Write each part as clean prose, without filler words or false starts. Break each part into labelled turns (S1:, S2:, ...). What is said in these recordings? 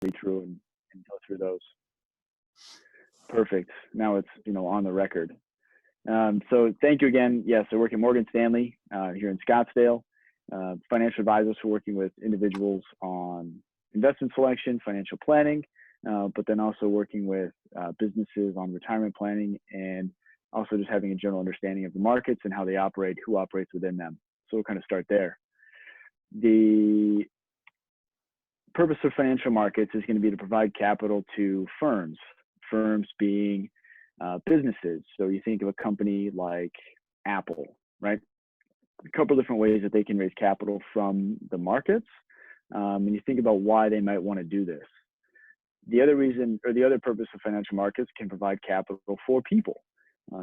S1: read through and go through those. Perfect. Now it's on the record. So thank you again. Yes, I work at Morgan Stanley here in Scottsdale. Financial advisors who are working with individuals on investment selection, financial planning, but then also working with businesses on retirement planning, and also just having a general understanding of the markets and how they operate, who operates within them. So we'll kind of start there. The purpose of financial markets is going to be to provide capital to firms being businesses. So you think of a company like Apple, right? A couple of different ways that they can raise capital from the markets. And you think about why they might want to do this. The other reason, or the other purpose of financial markets, can provide capital for people.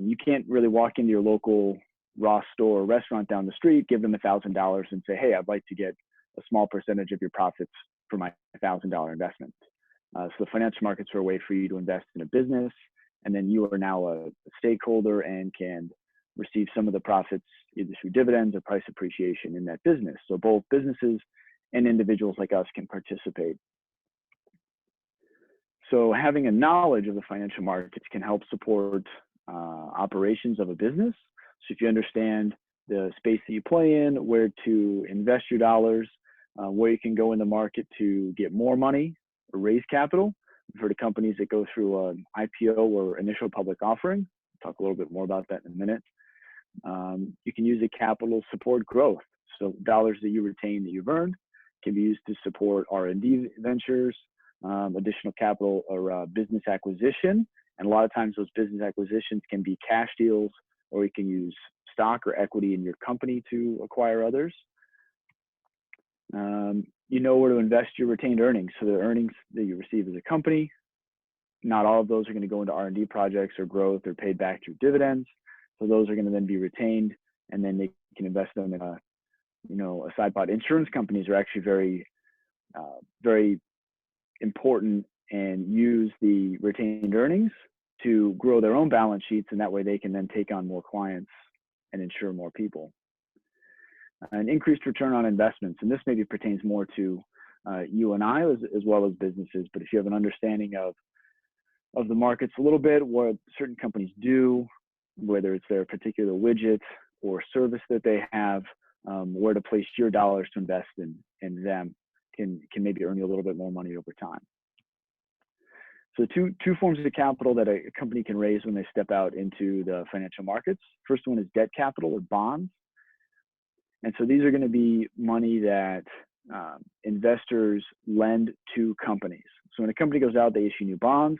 S1: You can't really walk into your local Ross store or restaurant down the street, give them $1,000 and say, hey, I'd like to get a small percentage of your profits for my $1,000 investment. So the financial markets are a way for you to invest in a business, and then you are now a stakeholder and can receive some of the profits either through dividends or price appreciation in that business. So both businesses and individuals like us can participate. So having a knowledge of the financial markets can help support operations of a business. So if you understand the space that you play in, where to invest your dollars, where you can go in the market to get more money or raise capital. We've heard of companies that go through an IPO or initial public offering. We'll talk a little bit more about that in a minute. You can use the capital to support growth. So dollars that you retain that you've earned can be used to support R&D ventures, additional capital or business acquisition. And a lot of times those business acquisitions can be cash deals, or you can use stock or equity in your company to acquire others. You know where to invest your retained earnings. So the earnings that you receive as a company, not all of those are going to go into R&D projects or growth or paid back through dividends. So those are going to then be retained, and then they can invest them in a side pot. Insurance companies are actually very important and use the retained earnings to grow their own balance sheets, and that way they can then take on more clients and insure more people. An increased return on investments, and this maybe pertains more to you and I as well as businesses, but if you have an understanding of the markets a little bit, what certain companies do, whether it's their particular widget or service that they have, where to place your dollars to invest in them can maybe earn you a little bit more money over time. So two forms of capital that a company can raise when they step out into the financial markets. First one is debt capital or bonds. And so these are going to be money that investors lend to companies. So when a company goes out, they issue new bonds.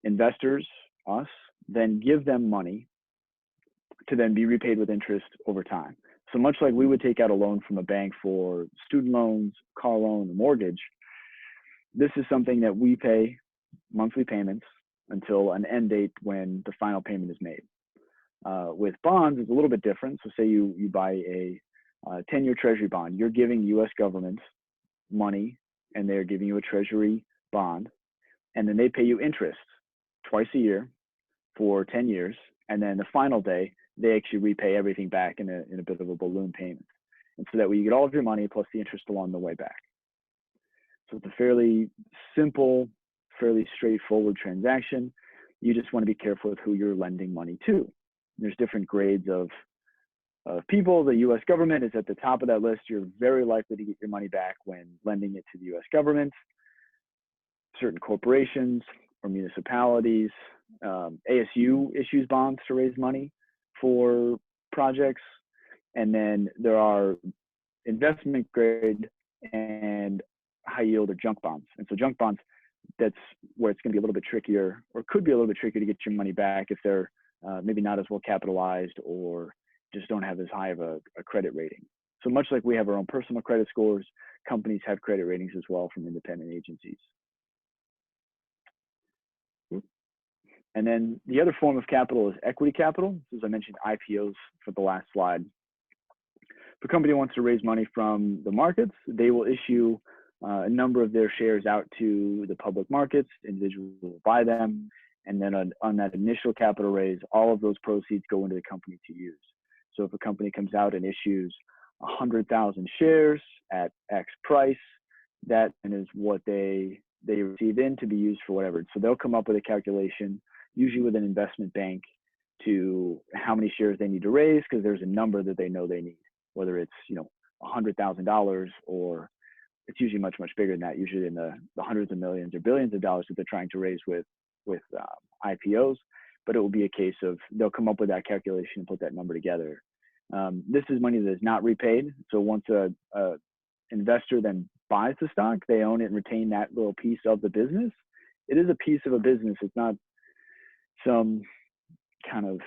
S1: Investors, us, then give them money to then be repaid with interest over time. So much like we would take out a loan from a bank for student loans, car loan, mortgage, this is something that we pay monthly payments until an end date when the final payment is made. With bonds, it's a little bit different. So say you buy a 10-year treasury bond, you're giving the US government money, and they're giving you a treasury bond, and then they pay you interest twice a year for 10 years, and then the final day, they actually repay everything back in a bit of a balloon payment. And so that way you get all of your money plus the interest along the way back. So it's a fairly simple, fairly straightforward transaction. You just want to be careful with who you're lending money to. There's different grades of people. The US government is at the top of that list. You're very likely to get your money back when lending it to the US government. Certain corporations or municipalities, ASU issues bonds to raise money for projects. And then there are investment grade and high yield or junk bonds. And so junk bonds, that's where it's going to be a little bit trickier, or could be a little bit trickier to get your money back if they're maybe not as well capitalized or just don't have as high of a credit rating. So much like we have our own personal credit scores, companies have credit ratings as well from independent agencies. And then the other form of capital is equity capital. As I mentioned, IPOs for the last slide. If a company wants to raise money from the markets, they will issue a number of their shares out to the public markets. Individuals will buy them. And then on that initial capital raise, all of those proceeds go into the company to use. So if a company comes out and issues 100,000 shares at X price, that is what they they receive in to be used for whatever. So they'll come up with a calculation, usually with an investment bank, to how many shares they need to raise, because there's a number that they know they need, whether it's $100,000 or it's usually much bigger than that, usually in the hundreds of millions or billions of dollars that they're trying to raise with IPOs. But it will be a case of they'll come up with that calculation and put that number together. This is money that is not repaid. So once a investor then buys the stock, they own it and retain that little piece of the business. It is a piece of a business. It's not some kind of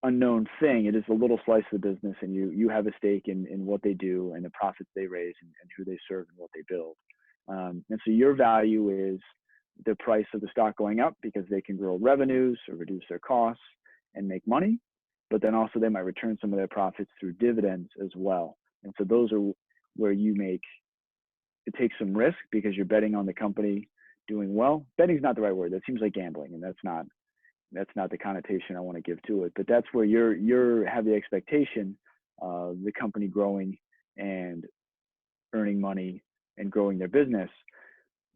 S1: unknown thing. It is a little slice of the business, and you have a stake in what they do and the profits they raise and who they serve and what they build. And so your value is the price of the stock going up because they can grow revenues or reduce their costs and make money, but then also they might return some of their profits through dividends as well. And so those are where it takes some risk because you're betting on the company doing well. Betting is not the right word. That seems like gambling, and that's not the connotation I want to give to it. But that's where you have the expectation of the company growing and earning money and growing their business,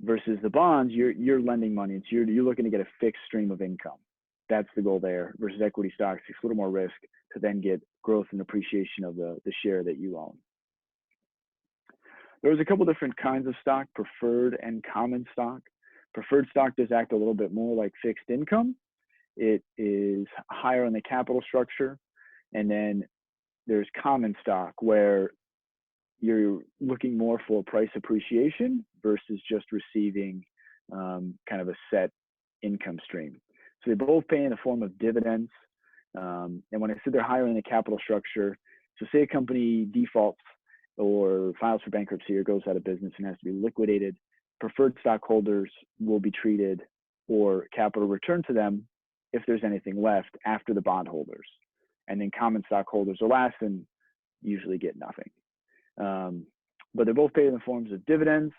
S1: versus the bonds, you're lending money. It's you're looking to get a fixed stream of income. That's the goal there, versus equity stocks. It's a little more risk to then get growth and appreciation of the share that you own. There's a couple different kinds of stock, preferred and common stock. Preferred stock does act a little bit more like fixed income. It is higher on the capital structure. And then there's common stock, where you're looking more for price appreciation versus just receiving kind of a set income stream. So they both pay in the form of dividends. And when I said they're higher in the capital structure, so say a company defaults or files for bankruptcy or goes out of business and has to be liquidated, preferred stockholders will be treated, or capital returned to them if there's anything left after the bondholders. And then common stockholders are last and usually get nothing. But they're both paid in the forms of dividends.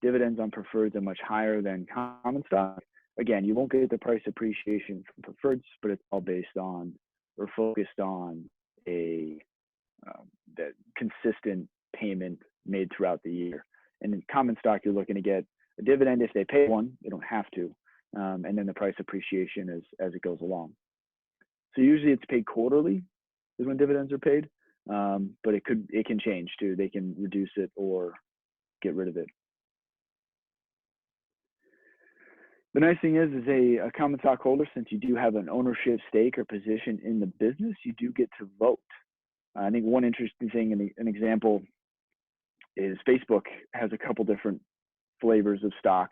S1: Dividends on preferreds are much higher than common stock. Again, you won't get the price appreciation from preferreds, but it's all based on or focused on that consistent payment made throughout the year. And in common stock, you're looking to get a dividend if they pay one. They don't have to. And then the price appreciation as it goes along. So usually it's paid quarterly is when dividends are paid. But it can change too. They can reduce it or get rid of it. The nice thing is a common stockholder, since you do have an ownership stake or position in the business, you do get to vote. I think one interesting thing, an example, is Facebook has a couple different flavors of stock.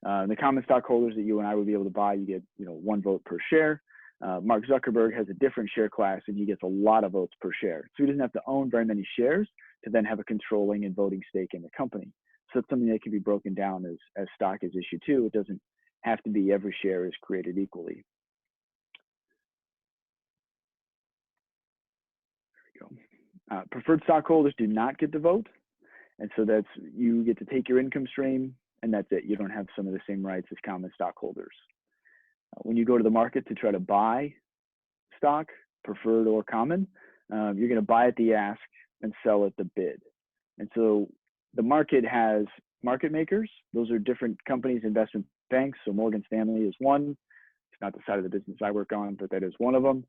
S1: The common stockholders that you and I would be able to buy, you get one vote per share. Mark Zuckerberg has a different share class, and he gets a lot of votes per share. So he doesn't have to own very many shares to then have a controlling and voting stake in the company. So it's something that can be broken down as stock is issued too. It doesn't have to be every share is created equally. There we go. Preferred stockholders do not get to vote. And so you get to take your income stream, and that's it. You don't have some of the same rights as common stockholders. When you go to the market to try to buy stock, preferred or common, you're going to buy at the ask and sell at the bid. And so the market has market makers. Those are different companies, investment banks. So Morgan Stanley is one. It's not the side of the business I work on, but that is one of them.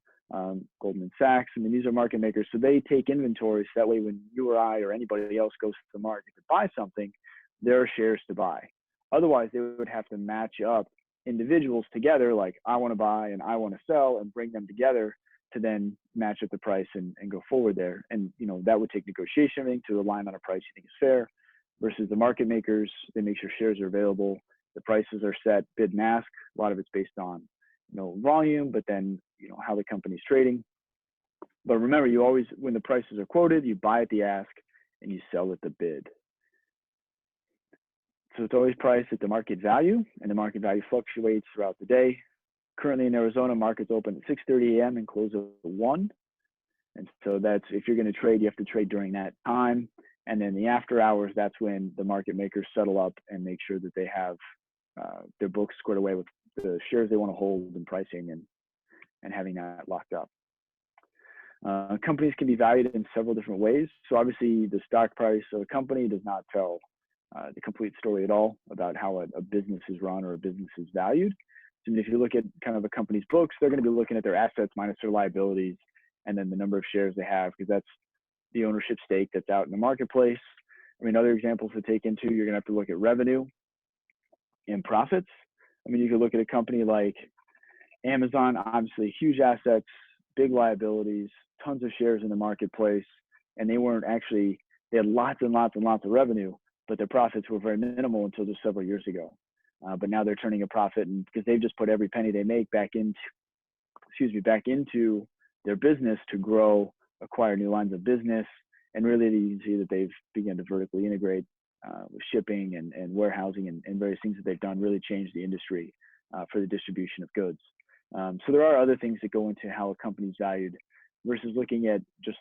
S1: Goldman Sachs. I mean, these are market makers. So they take inventory, so that way when you or I or anybody else goes to the market to buy something, there are shares to buy. Otherwise, they would have to match up individuals together, like I want to buy and I want to sell, and bring them together to then match up the price and go forward there. And that would take negotiation to align on a price you think is fair, versus the market makers. They make sure shares are available. The prices are set, bid and ask. A lot of it's based on volume, but then how the company's trading. But remember, you always, when the prices are quoted, you buy at the ask and you sell at the bid. So it's always priced at the market value, and the market value fluctuates throughout the day. Currently in Arizona, markets open at 6:30 a.m. and close at 1. And so that's, if you're going to trade, you have to trade during that time. And then the after hours, that's when the market makers settle up and make sure that they have their books squared away with the shares they want to hold and pricing and having that locked up. Companies can be valued in several different ways. So obviously the stock price of a company does not tell the complete story at all about how a business is run or a business is valued. So if you look at kind of a company's books, they're going to be looking at their assets minus their liabilities, and then the number of shares they have, because that's the ownership stake that's out in the marketplace. I mean, other examples to take into, you're going to have to look at revenue and profits. I mean, you could look at a company like Amazon, obviously huge assets, big liabilities, tons of shares in the marketplace, and they had lots and lots and lots of revenue, but their profits were very minimal until just several years ago. But now they're turning a profit, and because they've just put every penny they make back into their business to grow, acquire new lines of business, and really you can see that they've begun to vertically integrate with shipping and warehousing and various things that they've done really changed the industry for the distribution of goods. So there are other things that go into how a company's valued versus looking at just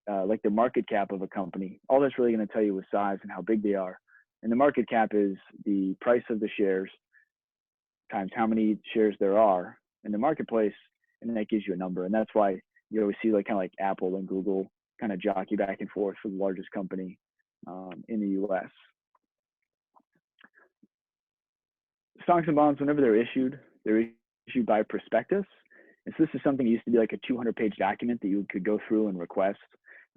S1: like the market cap of a company. All that's really going to tell you is size and how big they are. And the market cap is the price of the shares times how many shares there are in the marketplace, and then that gives you a number. And that's why you always see like kind of like Apple and Google kind of jockey back and forth for the largest company in the US. Stocks and bonds, whenever they're issued by prospectus. And so this is something that used to be like a 200-page document that you could go through and request.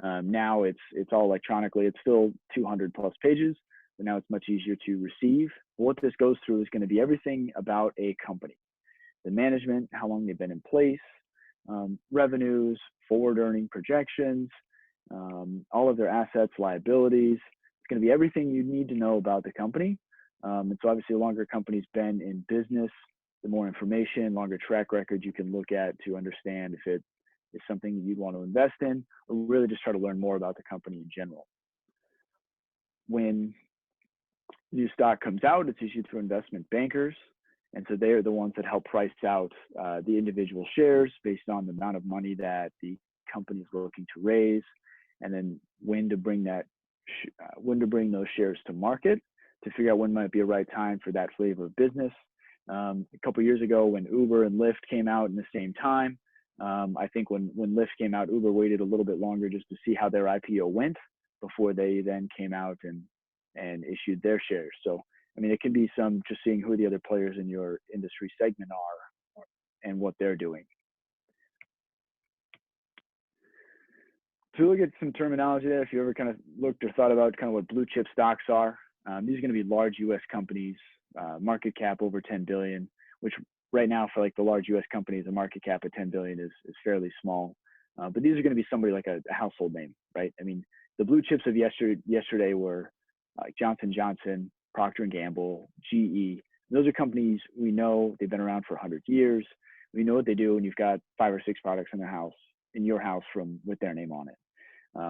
S1: Now it's all electronically. It's still 200 plus pages, but now it's much easier to receive. What this goes through is going to be everything about a company: the management, how long they've been in place, revenues, forward earning projections, all of their assets, liabilities. It's going to be everything you need to know about the company. And so obviously the longer a company's been in business, the more information, longer track record you can look at to understand if it is something you'd want to invest in, or really just try to learn more about the company in general. When new stock comes out, it's issued through investment bankers. And so they're the ones that help price out the individual shares based on the amount of money that the company is looking to raise, and then when to bring those shares to market to figure out when might be a right time for that flavor of business. A couple of years ago, when Uber and Lyft came out in the same time, I think when Lyft came out, Uber waited a little bit longer just to see how their IPO went before they then came out and issued their shares. So, I mean, it can be some just seeing who the other players in your industry segment are and what they're doing. To look at some terminology there, if you ever kind of looked or thought about kind of what blue chip stocks are, these are going to be large U.S. companies, market cap over 10 billion, which right now for like the large U.S. companies, a market cap of 10 billion is fairly small. But these are going to be somebody like a household name, right? I mean, the blue chips of yesterday were Johnson & Johnson, Procter & Gamble, GE. Those are companies we know. They've been around for 100 years. We know what they do, and you've got 5 or 6 products in your house with their name on it.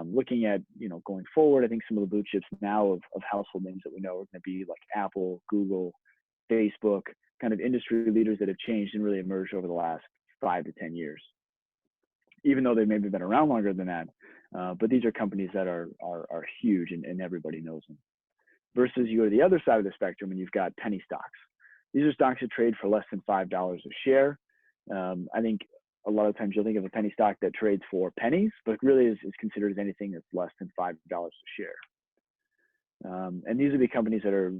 S1: Looking at, going forward, I think some of the blue chips now of household names that we know are going to be like Apple, Google, Facebook, kind of industry leaders that have changed and really emerged over the last 5 to 10 years. Even though they've maybe been around longer than that, but these are companies that are huge and everybody knows them. Versus you go to the other side of the spectrum and you've got penny stocks. These are stocks that trade for less than $5 a share. I think a lot of times you'll think of a penny stock that trades for pennies, but really is considered as anything that's less than $5 a share. And these would be companies that are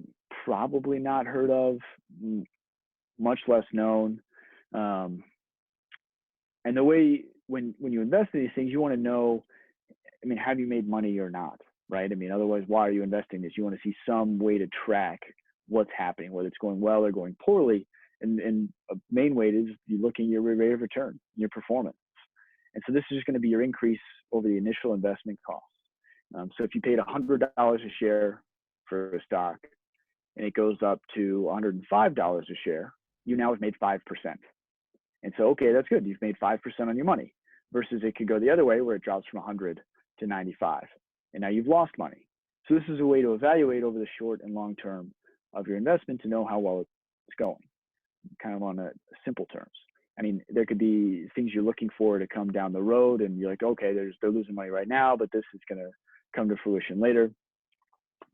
S1: probably not heard of, much less known. And the way when you invest in these things, you want to know, I mean, have you made money or not, right? I mean, otherwise, why are you investing this? You want to see some way to track what's happening, whether it's going well or going poorly. And a main way is you look at your rate of return, your performance. And so this is just going to be your increase over the initial investment cost. So if you paid $100 a share for a stock and it goes up to $105 a share, you now have made 5%. And so, okay, that's good. You've made 5% on your money versus it could go the other way where it drops from 100 to 95. And now you've lost money. So this is a way to evaluate over the short and long term of your investment to know how well it's going, kind of on a simple terms. I mean, there could be things you're looking for to come down the road and you're like, okay, they're losing money right now, but this is going to come to fruition later.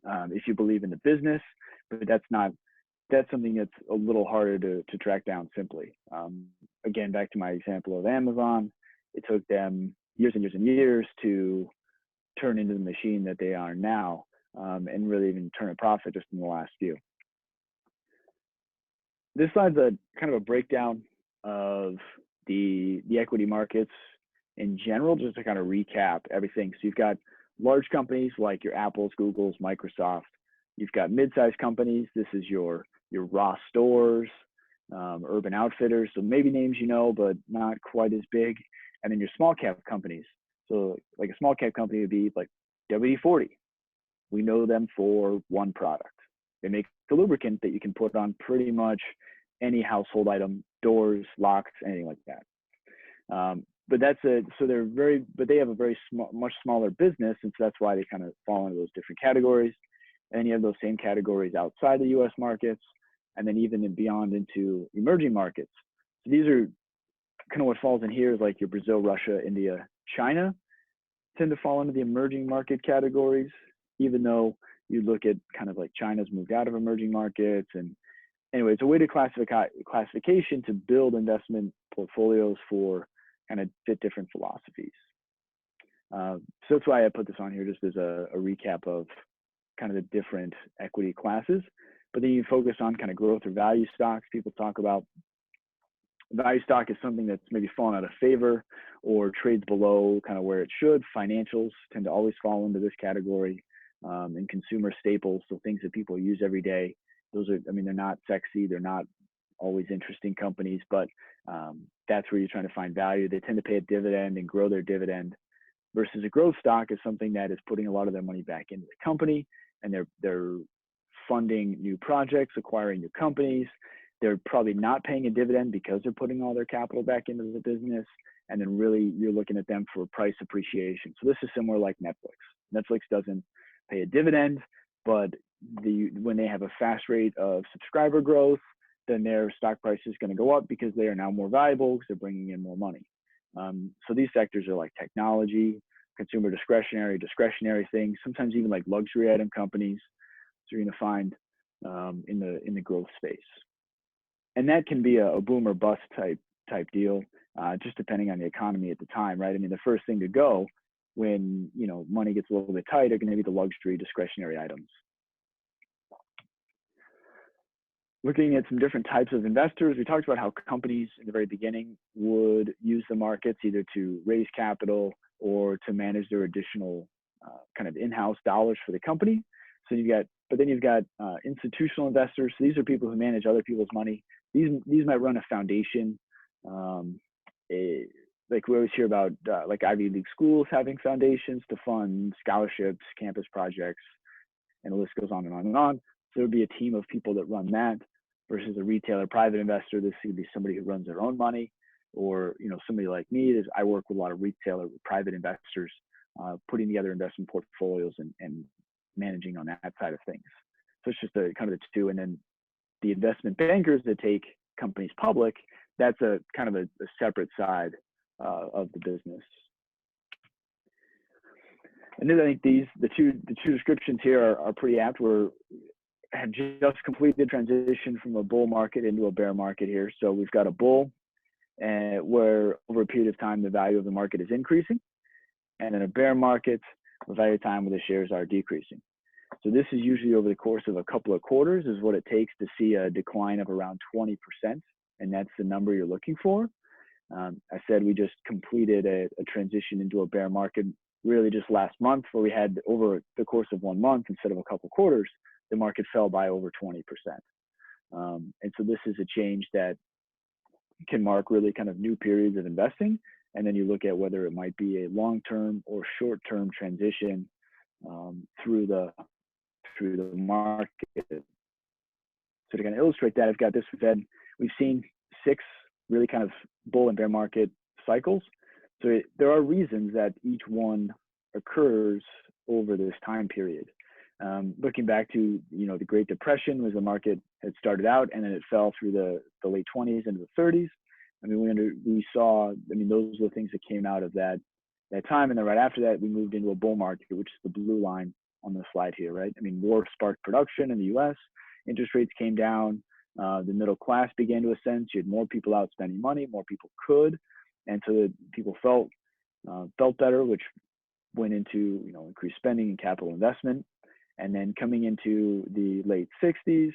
S1: If you believe in the business, but that's something that's a little harder to track down simply. Again, back to my example of Amazon, it took them years and years and years to turn into the machine that they are now. and really even turn a profit just in the last few. This slide's a kind of a breakdown of the equity markets in general, just to kind of recap everything. So you've got large companies like your Apples, Googles, Microsoft. You've got mid-sized companies. This is your Ross Stores, Urban Outfitters. So maybe names you know, but not quite as big. And then your small cap companies. So like a small cap company would be like WD-40. We know them for one product. They make a lubricant that you can put on pretty much any household item, doors, locks, anything like that. But they have a very much smaller business, and so that's why they kind of fall into those different categories. And then you have those same categories outside the U.S. markets, and then even beyond into emerging markets. So these are kind of what falls in here is like your Brazil, Russia, India, China tend to fall into the emerging market categories, even though you look at kind of like China's moved out of emerging markets. And anyway, it's a way to classification to build investment portfolios for kind of fit different philosophies. So that's why I put this on here, just as a recap of kind of the different equity classes. But then you focus on kind of growth or value stocks. People talk about value stock is something that's maybe fallen out of favor or trades below kind of where it should. Financials tend to always fall into this category, and consumer staples, so things that people use every day. Those are, I mean, they're not sexy, they're not always interesting companies, but that's where you're trying to find value. They tend to pay a dividend and grow their dividend, versus a growth stock is something that is putting a lot of their money back into the company, and they're funding new projects, acquiring new companies. They're probably not paying a dividend because they're putting all their capital back into the business. And then really you're looking at them for price appreciation. So this is similar like Netflix. Netflix doesn't pay a dividend, but when they have a fast rate of subscriber growth, then their stock price is going to go up because they are now more valuable because they're bringing in more money. So these sectors are like technology, consumer discretionary things, sometimes even like luxury item companies. So you're going to find in the growth space. And that can be a boom or bust type deal, just depending on the economy at the time, right? I mean, the first thing to go when money gets a little bit tight are going to be the luxury discretionary items. Looking at some different types of investors, we talked about how companies in the very beginning would use the markets either to raise capital or to manage their additional kind of in-house dollars for the company. So then you've got institutional investors. So these are people who manage other people's money. These might run a foundation. Like we always hear about like Ivy League schools having foundations to fund scholarships, campus projects, and the list goes on and on and on. So there would be a team of people that run that, versus a retailer private investor. This could be somebody who runs their own money, or somebody like me. I work with a lot of retailer private investors, putting together investment portfolios and managing on that side of things. So it's just kind of the two. And then the investment bankers that take companies public, that's a kind of a separate side of the business. And then I think the two descriptions here are pretty apt. We have just completed the transition from a bull market into a bear market here. So we've got a bull where over a period of time the value of the market is increasing, and in a bear market, the value of time where the shares are decreasing. So this is usually over the course of a couple of quarters is what it takes to see a decline of around 20%, and that's the number you're looking for. I said we just completed a transition into a bear market really just last month, where we had over the course of 1 month instead of a couple quarters, the market fell by over 20%. And so this is a change that can mark really kind of new periods of investing. And then you look at whether it might be a long-term or short-term transition through the market. So to kind of illustrate that, I've got this. We've seen 6 really kind of bull and bear market cycles. So there are reasons that each one occurs over this time period. Looking back to the Great Depression, was the market had started out and then it fell through the late 20s into the 30s. I mean, we saw, those were the things that came out of that time. And then right after that, we moved into a bull market, which is the blue line on the slide here, right? I mean, war sparked production in the US, interest rates came down, the middle class began to ascend. So you had more people out spending money, more people could. And so people felt better, which went into increased spending and capital investment. And then coming into the late 60s,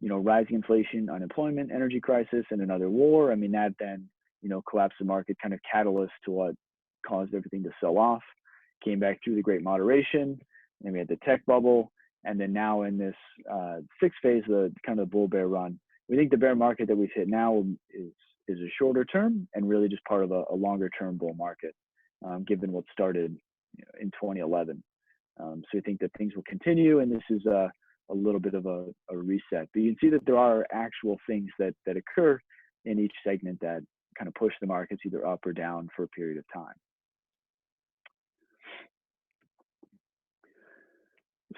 S1: rising inflation, unemployment, energy crisis, and another war. I mean, that then, collapsed the market, kind of catalyst to what caused everything to sell off. Came back through the Great Moderation, and we had the tech bubble, and then now in this sixth phase of the kind of bull bear run, we think the bear market that we've hit now is a shorter term and really just part of a longer term bull market, given what started in 2011. So we think that things will continue, and this is a little bit of a reset. But you can see that there are actual things that occur in each segment that kind of push the markets either up or down for a period of time.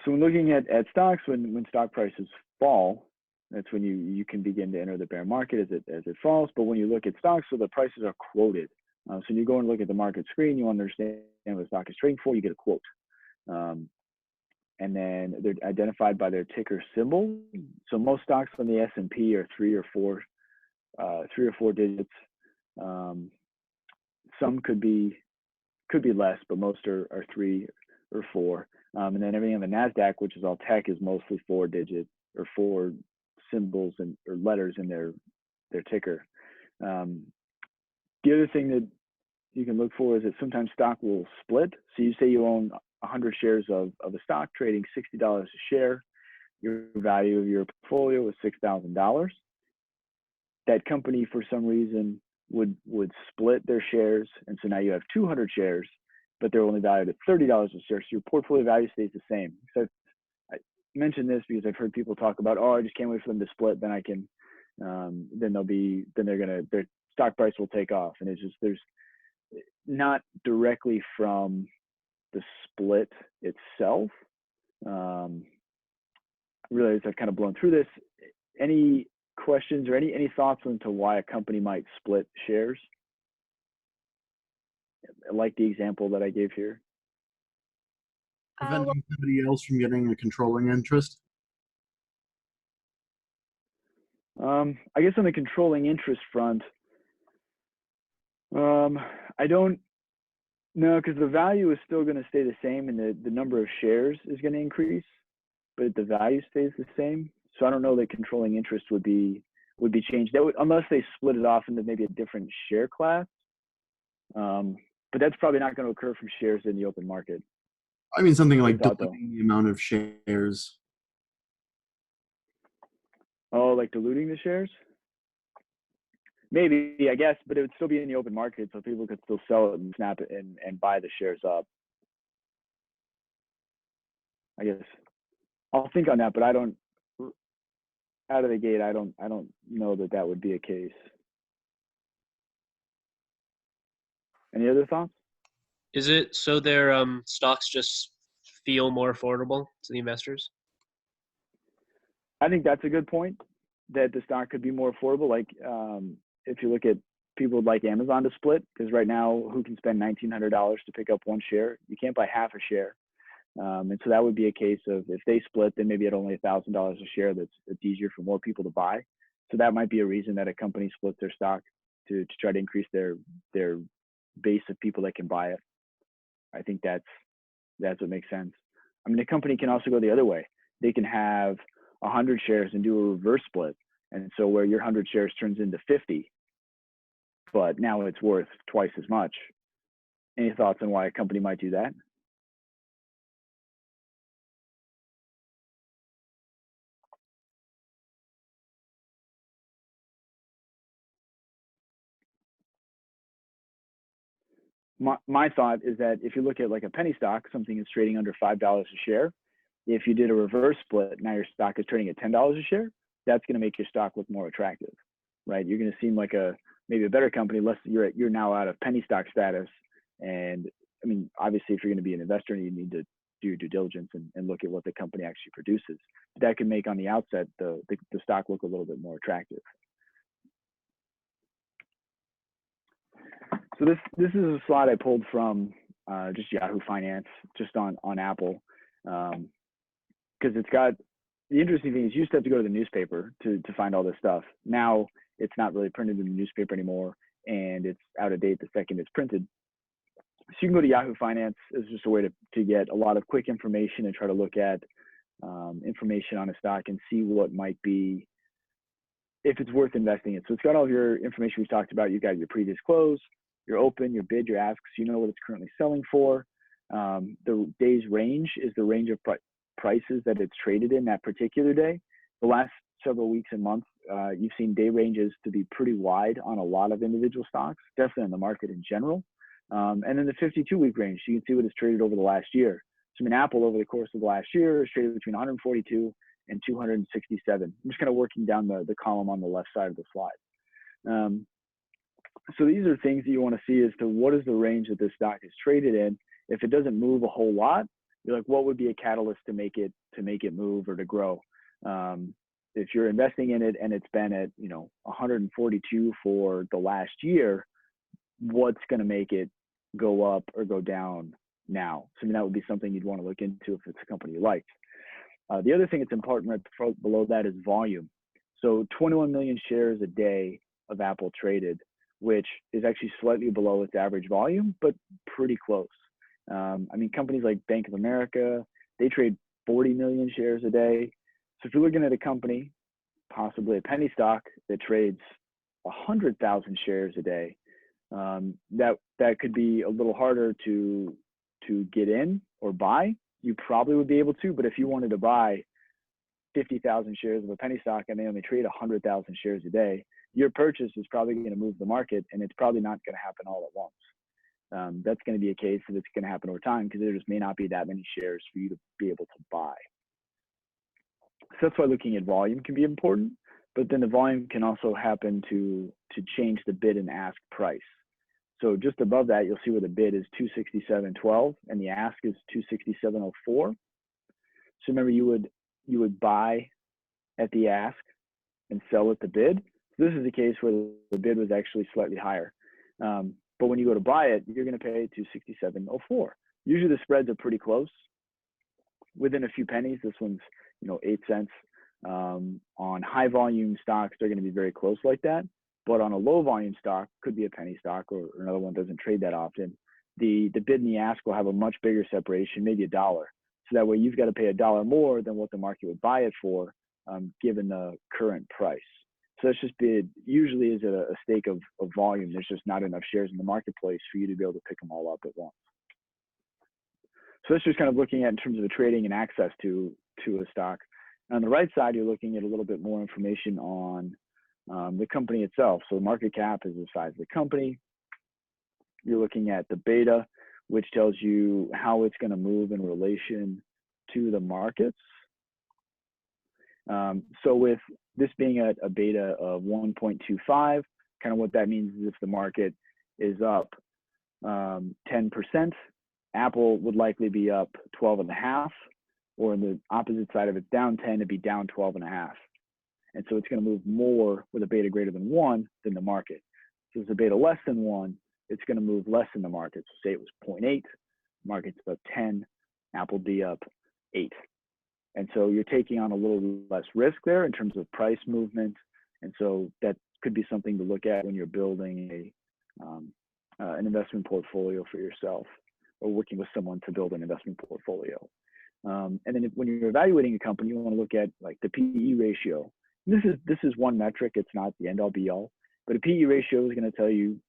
S1: So when looking at stocks, when stock prices fall, that's when you can begin to enter the bear market as it falls. But when you look at stocks, so the prices are quoted. So when you go and look at the market screen, you understand what the stock is trading for, you get a quote. And then they're identified by their ticker symbol. So most stocks on the S&P are three or four digits. Some could be less, but most are 3 or 4. And then everything on the NASDAQ, which is all tech, is mostly 4-digit or 4 symbols or letters in their ticker. The other thing that you can look for is that sometimes stock will split. So you say you own 100 shares of a stock trading $60 a share. Your value of your portfolio is $6,000. That company, for some reason, would split their shares, and so now you have 200 shares, but they're only valued at $30 a share. So your portfolio value stays the same. So I mention this because I've heard people talk about, I just can't wait for them to split. Then I can, their stock price will take off. And it's just, there's not directly from the split itself. Realize I've kind of blown through this. Any questions or any thoughts into why a company might split shares? Like the example that I gave here.
S2: Preventing somebody else from getting a controlling interest?
S1: I guess on the controlling interest front, I don't know, because the value is still going to stay the same and the number of shares is going to increase, but the value stays the same. So I don't know that controlling interest would be changed. That would, unless they split it off into maybe a different share class. But that's probably not going to occur from shares in the open market.
S2: I mean, something like diluting the amount of shares.
S1: Oh, like diluting the shares? Maybe, I guess, but it would still be in the open market, so people could still sell it and snap it and buy the shares up. I guess I'll think on that, but I don't. Out of the gate, I don't know that would be a case. Any other thoughts?
S3: Is it so their stocks just feel more affordable to the investors?
S1: I think that's a good point, that the stock could be more affordable. Like if you look at people like Amazon to split, because right now who can spend $1,900 to pick up one share? You can't buy half a share. And so that would be a case of if they split, then maybe at only $1,000 a share, it's easier for more people to buy. So that might be a reason that a company splits their stock to try to increase their base of people that can buy it. I think that's what makes sense. I mean, a company can also go the other way. They can have 100 shares and do a reverse split. And so where your 100 shares turns into 50, but now it's worth twice as much. Any thoughts on why a company might do that? My thought is that if you look at like a penny stock, something that's trading under $5 a share, if you did a reverse split, now your stock is trading at $10 a share, that's going to make your stock look more attractive, right? You're going to seem like maybe a better company, less you're now out of penny stock status. And I mean, obviously, if you're going to be an investor, you need to do your due diligence and look at what the company actually produces. But that can make on the outset the stock look a little bit more attractive. So this is a slide I pulled from just Yahoo Finance, just on Apple, because it's got, the interesting thing is you used to have to go to the newspaper to find all this stuff. Now it's not really printed in the newspaper anymore, and it's out of date the second it's printed. So you can go to Yahoo Finance. It's just a way to get a lot of quick information and try to look at information on a stock and see what might be, if it's worth investing in. So it's got all of your information we've talked about. You've got your previous close, your open, your bid, your asks. You know what it's currently selling for. The day's range is the range of prices that it's traded in that particular day. The last several weeks and months, you've seen day ranges to be pretty wide on a lot of individual stocks, definitely in the market in general. And then the 52-week range, so you can see what it's traded over the last year. So I mean, Apple over the course of the last year is traded between 142 and 267. I'm just kind of working down the column on the left side of the slide. So these are things that you want to see as to what is the range that this stock is traded in. If it doesn't move a whole lot, you're like, what would be a catalyst to make it move or to grow? If you're investing in it and it's been at 142 for the last year, what's going to make it go up or go down now? So I mean, that would be something you'd want to look into if it's a company you like. The other thing that's important right below that is volume. So 21 million shares a day of Apple traded, which is actually slightly below its average volume, but pretty close. I mean, companies like Bank of America, they trade 40 million shares a day. So if you're looking at a company, possibly a penny stock that trades 100,000 shares a day, that could be a little harder to get in or buy. You probably would be able to, but if you wanted to buy 50,000 shares of a penny stock and they only trade 100,000 shares a day, your purchase is probably going to move the market, and it's probably not going to happen all at once. That's going to be a case that it's going to happen over time because there just may not be that many shares for you to be able to buy. So that's why looking at volume can be important, but then the volume can also happen to change the bid and ask price. So just above that, you'll see where the bid is 267.12 and the ask is 267.04. So remember, you would buy at the ask and sell at the bid. So this is the case where the bid was actually slightly higher. But when you go to buy it, you're going to pay 267.04. Usually the spreads are pretty close, within a few pennies. This one's 8 cents. On high volume stocks, they're going to be very close like that. But on a low volume stock, could be a penny stock or another one doesn't trade that often, the bid and the ask will have a much bigger separation, maybe $1. So that way you've got to pay $1 more than what the market would buy it for, given the current price. So that's just bid usually is a stake of volume. There's just not enough shares in the marketplace for you to be able to pick them all up at once. So that's just kind of looking at in terms of the trading and access to a stock. On the right side, you're looking at a little bit more information on the company itself. So the market cap is the size of the company. You're looking at the beta, which tells you how it's going to move in relation to the markets. So with this being a beta of 1.25, kind of what that means is if the market is up 10%, Apple would likely be up 12.5, or on the opposite side of it, down 10 to be down 12.5. And so it's going to move more with a beta greater than 1 than the market. So if it's a beta less than 1, it's going to move less than the market. So say it was 0.8, market's up 10, Apple be up 8. And so you're taking on a little less risk there in terms of price movement. And so that could be something to look at when you're building an investment portfolio for yourself, or working with someone to build an investment portfolio. And then when you're evaluating a company, you want to look at like the PE ratio. This is one metric. It's not the end all be all, but a PE ratio is going to tell you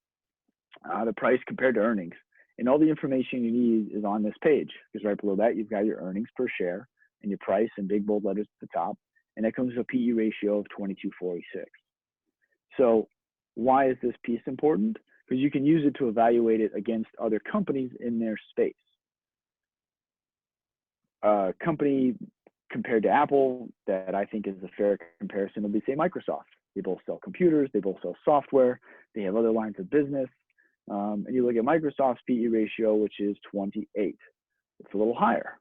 S1: the price compared to earnings. And all the information you need is on this page, because right below that, you've got your earnings per share and your price in big bold letters at the top. And that comes with a PE ratio of 22.46. So why is this piece important? Because you can use it to evaluate it against other companies in their space. Company compared to Apple that I think is a fair comparison will be, say, Microsoft. They both sell computers, they both sell software, they have other lines of business. And you look at Microsoft's PE ratio, which is 28. It's a little higher.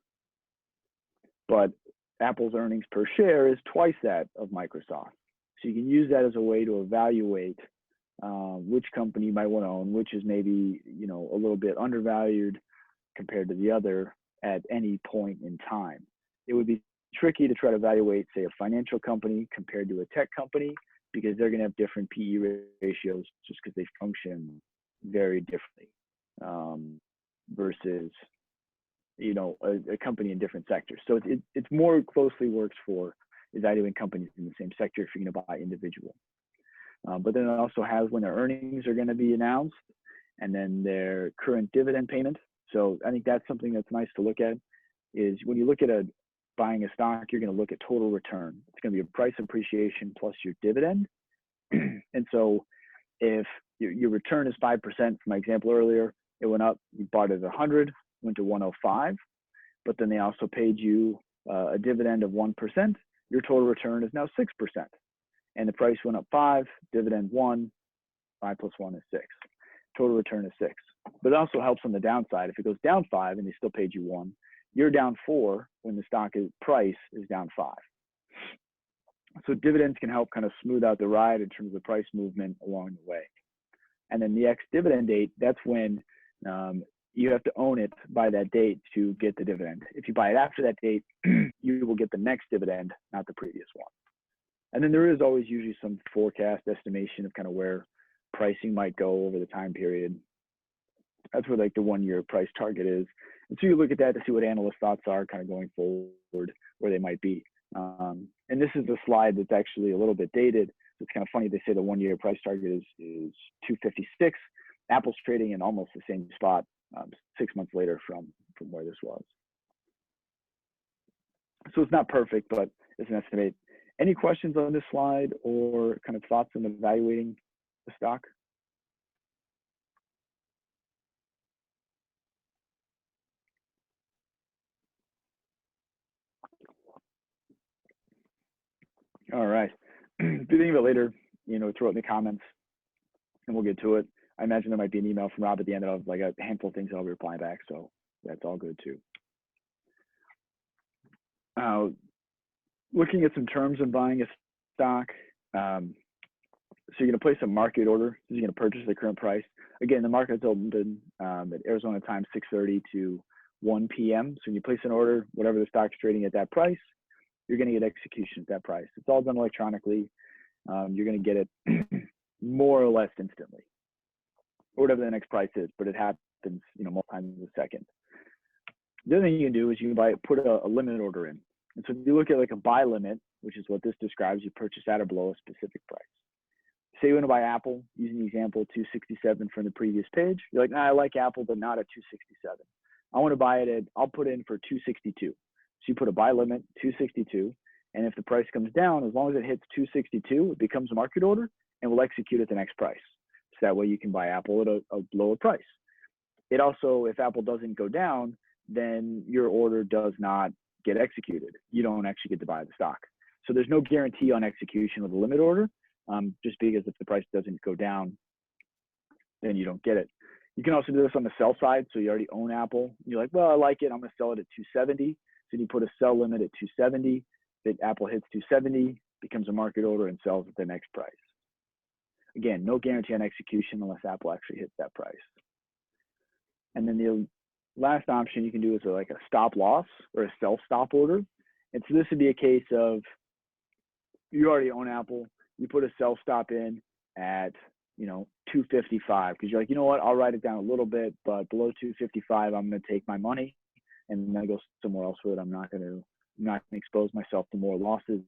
S1: But Apple's earnings per share is twice that of Microsoft. So you can use that as a way to evaluate which company you might want to own, which is maybe a little bit undervalued compared to the other at any point in time. It would be tricky to try to evaluate, say, a financial company compared to a tech company, because they're going to have different PE ratios just because they function very differently versus a company in different sectors. So it's more closely works for evaluating companies in the same sector if you're going to buy individual. But then it also has when their earnings are going to be announced and then their current dividend payment. So I think that's something that's nice to look at is when you look at buying a stock, you're going to look at total return. It's going to be a price appreciation plus your dividend. And so if your return is 5%, from my example earlier, it went up, you bought it at 100, went to 105, but then they also paid you a dividend of 1%, your total return is now 6%. And the price went up 5, dividend 1, 5 plus 1 is 6. Total return is 6. But it also helps on the downside. If it goes down 5 and they still paid you 1, you're down 4 when the stock price is down 5. So dividends can help kind of smooth out the ride in terms of price movement along the way. And then the ex-dividend date, that's when you have to own it by that date to get the dividend. If you buy it after that date, you will get the next dividend, not the previous one. And then there is always usually some forecast estimation of kind of where pricing might go over the time period. That's where like the 1-year price target is. And so you look at that to see what analyst thoughts are kind of going forward, where they might be. And this is a slide that's actually a little bit dated. It's kind of funny. They say the 1-year price target is 256. Apple's trading in almost the same spot 6 months later from where this was. So it's not perfect, but it's an estimate. Any questions on this slide or kind of thoughts on evaluating the stock? All right. If you think of it later, throw it in the comments and we'll get to it. I imagine there might be an email from Rob at the end of like a handful of things I'll reply back. So that's all good too. Looking at some terms of buying a stock. So you're going to place a market order. So you're going to purchase the current price. Again, the market's open at Arizona time 6:30 to 1 p.m. So when you place an order, whatever the stock's trading at that price, you're going to get execution at that price. It's all done electronically. You're going to get it more or less instantly, or whatever the next price is, but it happens, multiple times a second. The other thing you can do is you can put a limit order in. And so if you look at like a buy limit, which is what this describes, you purchase at or below a specific price. Say you want to buy Apple, using the example 267 from the previous page. You're like, I like Apple, but not at 267. I want to buy it I'll put in for 262. So you put a buy limit, 262, and if the price comes down, as long as it hits 262, it becomes a market order and will execute at the next price. So that way you can buy Apple at a lower price. It also, if Apple doesn't go down, then your order does not get executed. You don't actually get to buy the stock. So there's no guarantee on execution with a limit order, just because if the price doesn't go down, then you don't get it. You can also do this on the sell side. So you already own Apple. You're like, well, I like it. I'm going to sell it at 270. So you put a sell limit at 270. If Apple hits 270, becomes a market order and sells at the next price. Again, no guarantee on execution unless Apple actually hits that price. And then the last option you can do is like a stop loss or a self-stop order. And so this would be a case of you already own Apple. You put a self-stop in at 255 because you're like, you know what, I'll write it down a little bit, but below 255, I'm going to take my money and then go somewhere else with it. I'm not going to expose myself to more losses.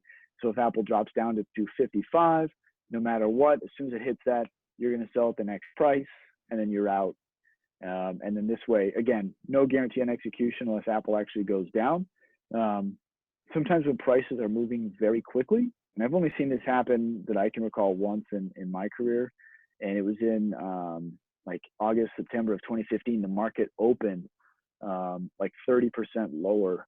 S1: So if Apple drops down to 255, no matter what, as soon as it hits that, you're going to sell at the next price and then you're out. And then this way, again, no guarantee on execution unless Apple actually goes down. Sometimes when prices are moving very quickly, and I've only seen this happen that I can recall once in my career, and it was in like August, September of 2015, the market opened like 30% lower.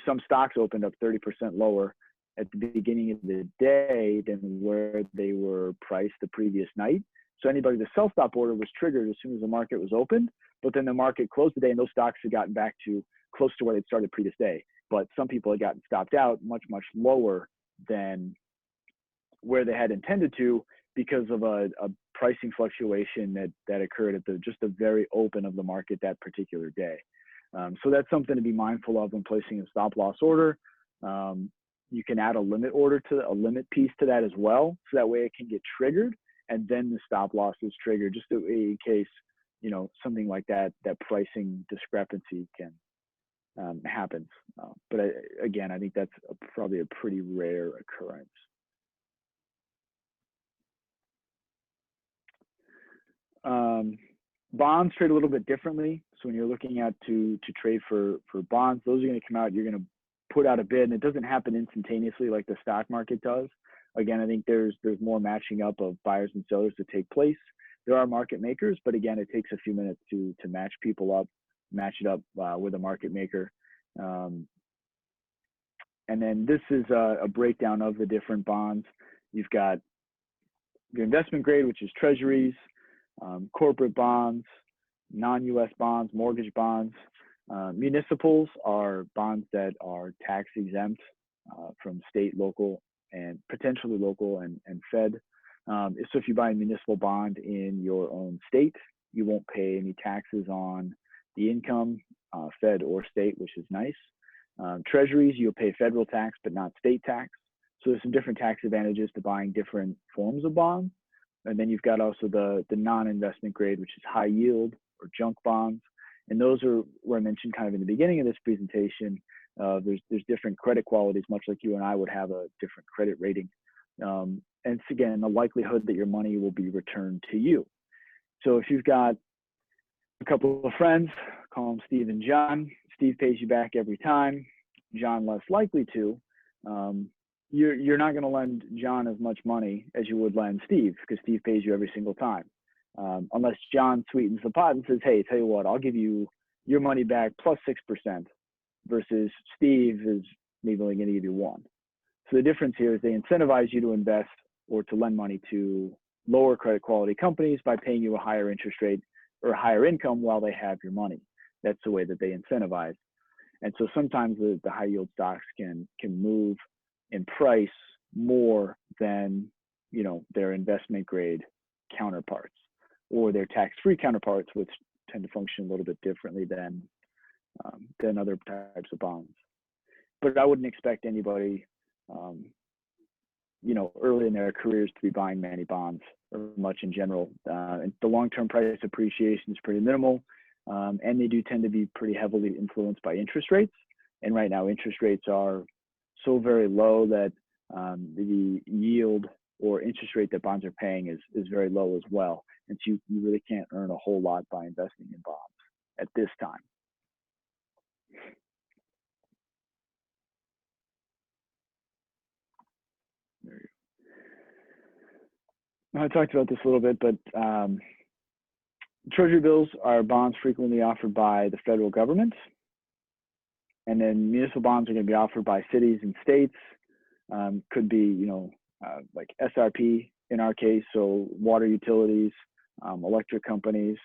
S1: Some stocks opened up 30% lower at the beginning of the day than where they were priced the previous night. So the sell-stop order was triggered as soon as the market was opened, but then the market closed the day and those stocks had gotten back to close to where they'd started previous day. But some people had gotten stopped out much, much lower than where they had intended to because of a pricing fluctuation that occurred at just the very open of the market that particular day. So that's something to be mindful of when placing a stop loss order. You can add a limit piece to that as well. So that way it can get triggered and then the stop loss is triggered just in case, something like that pricing discrepancy can happens. But again, I think that's probably a pretty rare occurrence. Bonds trade a little bit differently. So when you're looking at to trade for bonds, those are going to come out. You're going to put out a bid, and it doesn't happen instantaneously like the stock market does. Again, I think there's more matching up of buyers and sellers to take place. There are market makers, but again, it takes a few minutes to match people up, match it up with a market maker. And then this is a breakdown of the different bonds. You've got your investment grade, which is treasuries, corporate bonds, non-US bonds, mortgage bonds. Municipals are bonds that are tax exempt from state, local, and potentially local and Fed. So if you buy a municipal bond in your own state, you won't pay any taxes on the income, Fed or state, which is nice. Treasuries, you'll pay federal tax, but not state tax. So there's some different tax advantages to buying different forms of bonds. And then you've got also the non-investment grade, which is high yield or junk bonds. And those are where I mentioned kind of in the beginning of this presentation, there's different credit qualities, much like you and I would have a different credit rating. And it's, again, the likelihood that your money will be returned to you. So if you've got a couple of friends, call them Steve and John. Steve pays you back every time. John less likely to. You're not going to lend John as much money as you would lend Steve, because Steve pays you every single time. Unless John sweetens the pot and says, hey, tell you what, I'll give you your money back plus 6%, versus Steve is maybe only going to give you 1%. So the difference here is they incentivize you to invest or to lend money to lower credit quality companies by paying you a higher interest rate or higher income while they have your money. That's the way that they incentivize. And so sometimes the high yield stocks can move in price more than, you know, their investment grade counterparts or their tax-free counterparts, which tend to function a little bit differently than other types of bonds. But I wouldn't expect anybody, you know, early in their careers to be buying many bonds or much in general. And the long-term price appreciation is pretty minimal, and they do tend to be pretty heavily influenced by interest rates. And right now, interest rates are so very low that the yield or interest rate that bonds are paying is very low as well. And so you really can't earn a whole lot by investing in bonds at this time. There you go. I talked about this a little bit, but treasury bills are bonds frequently offered by the federal government. And then municipal bonds are going to be offered by cities and states. Could be, you know, like SRP in our case, so water utilities, electric companies,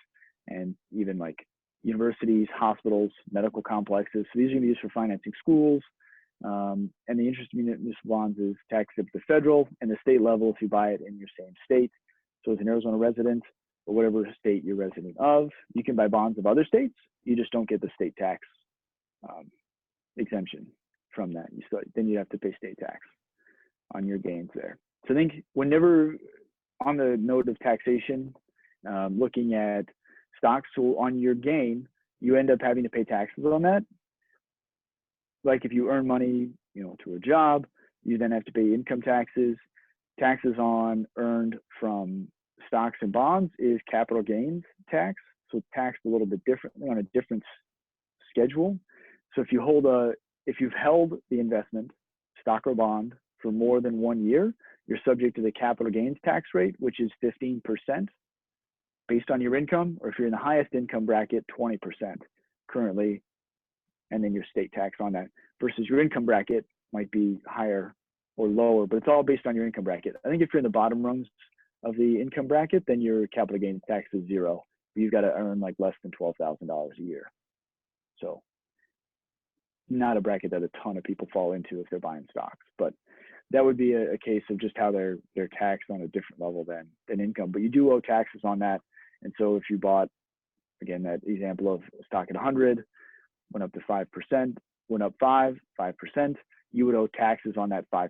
S1: and even like universities, hospitals, medical complexes. So these are going to be used for financing schools. And the interest of municipal bonds is tax exempt to federal and the state level if you buy it in your same state. So as an Arizona resident or whatever state you're resident of, you can buy bonds of other states. You just don't get the state tax exemption from that. Then you have to pay state tax on your gains there. So I think whenever on the note of taxation, looking at stocks, so on your gain, you end up having to pay taxes on that. Like if you earn money, you know, through a job, you then have to pay income taxes. Taxes on earned from stocks and bonds is capital gains tax. So it's taxed a little bit differently on a different schedule. So if you've held the investment, stock or bond, for more than 1 year, you're subject to the capital gains tax rate, which is 15% based on your income, or if you're in the highest income bracket, 20% currently, and then your state tax on that, versus your income bracket might be higher or lower, but it's all based on your income bracket. I think if you're in the bottom rungs of the income bracket, then your capital gains tax is 0. You've got to earn like less than $12,000 a year. So not a bracket that a ton of people fall into if they're buying stocks, but that would be a case of just how they're taxed on a different level than income. But you do owe taxes on that. And so if you bought, again, that example of stock at 100, went up to 5%, went up 5%, you would owe taxes on that 5%.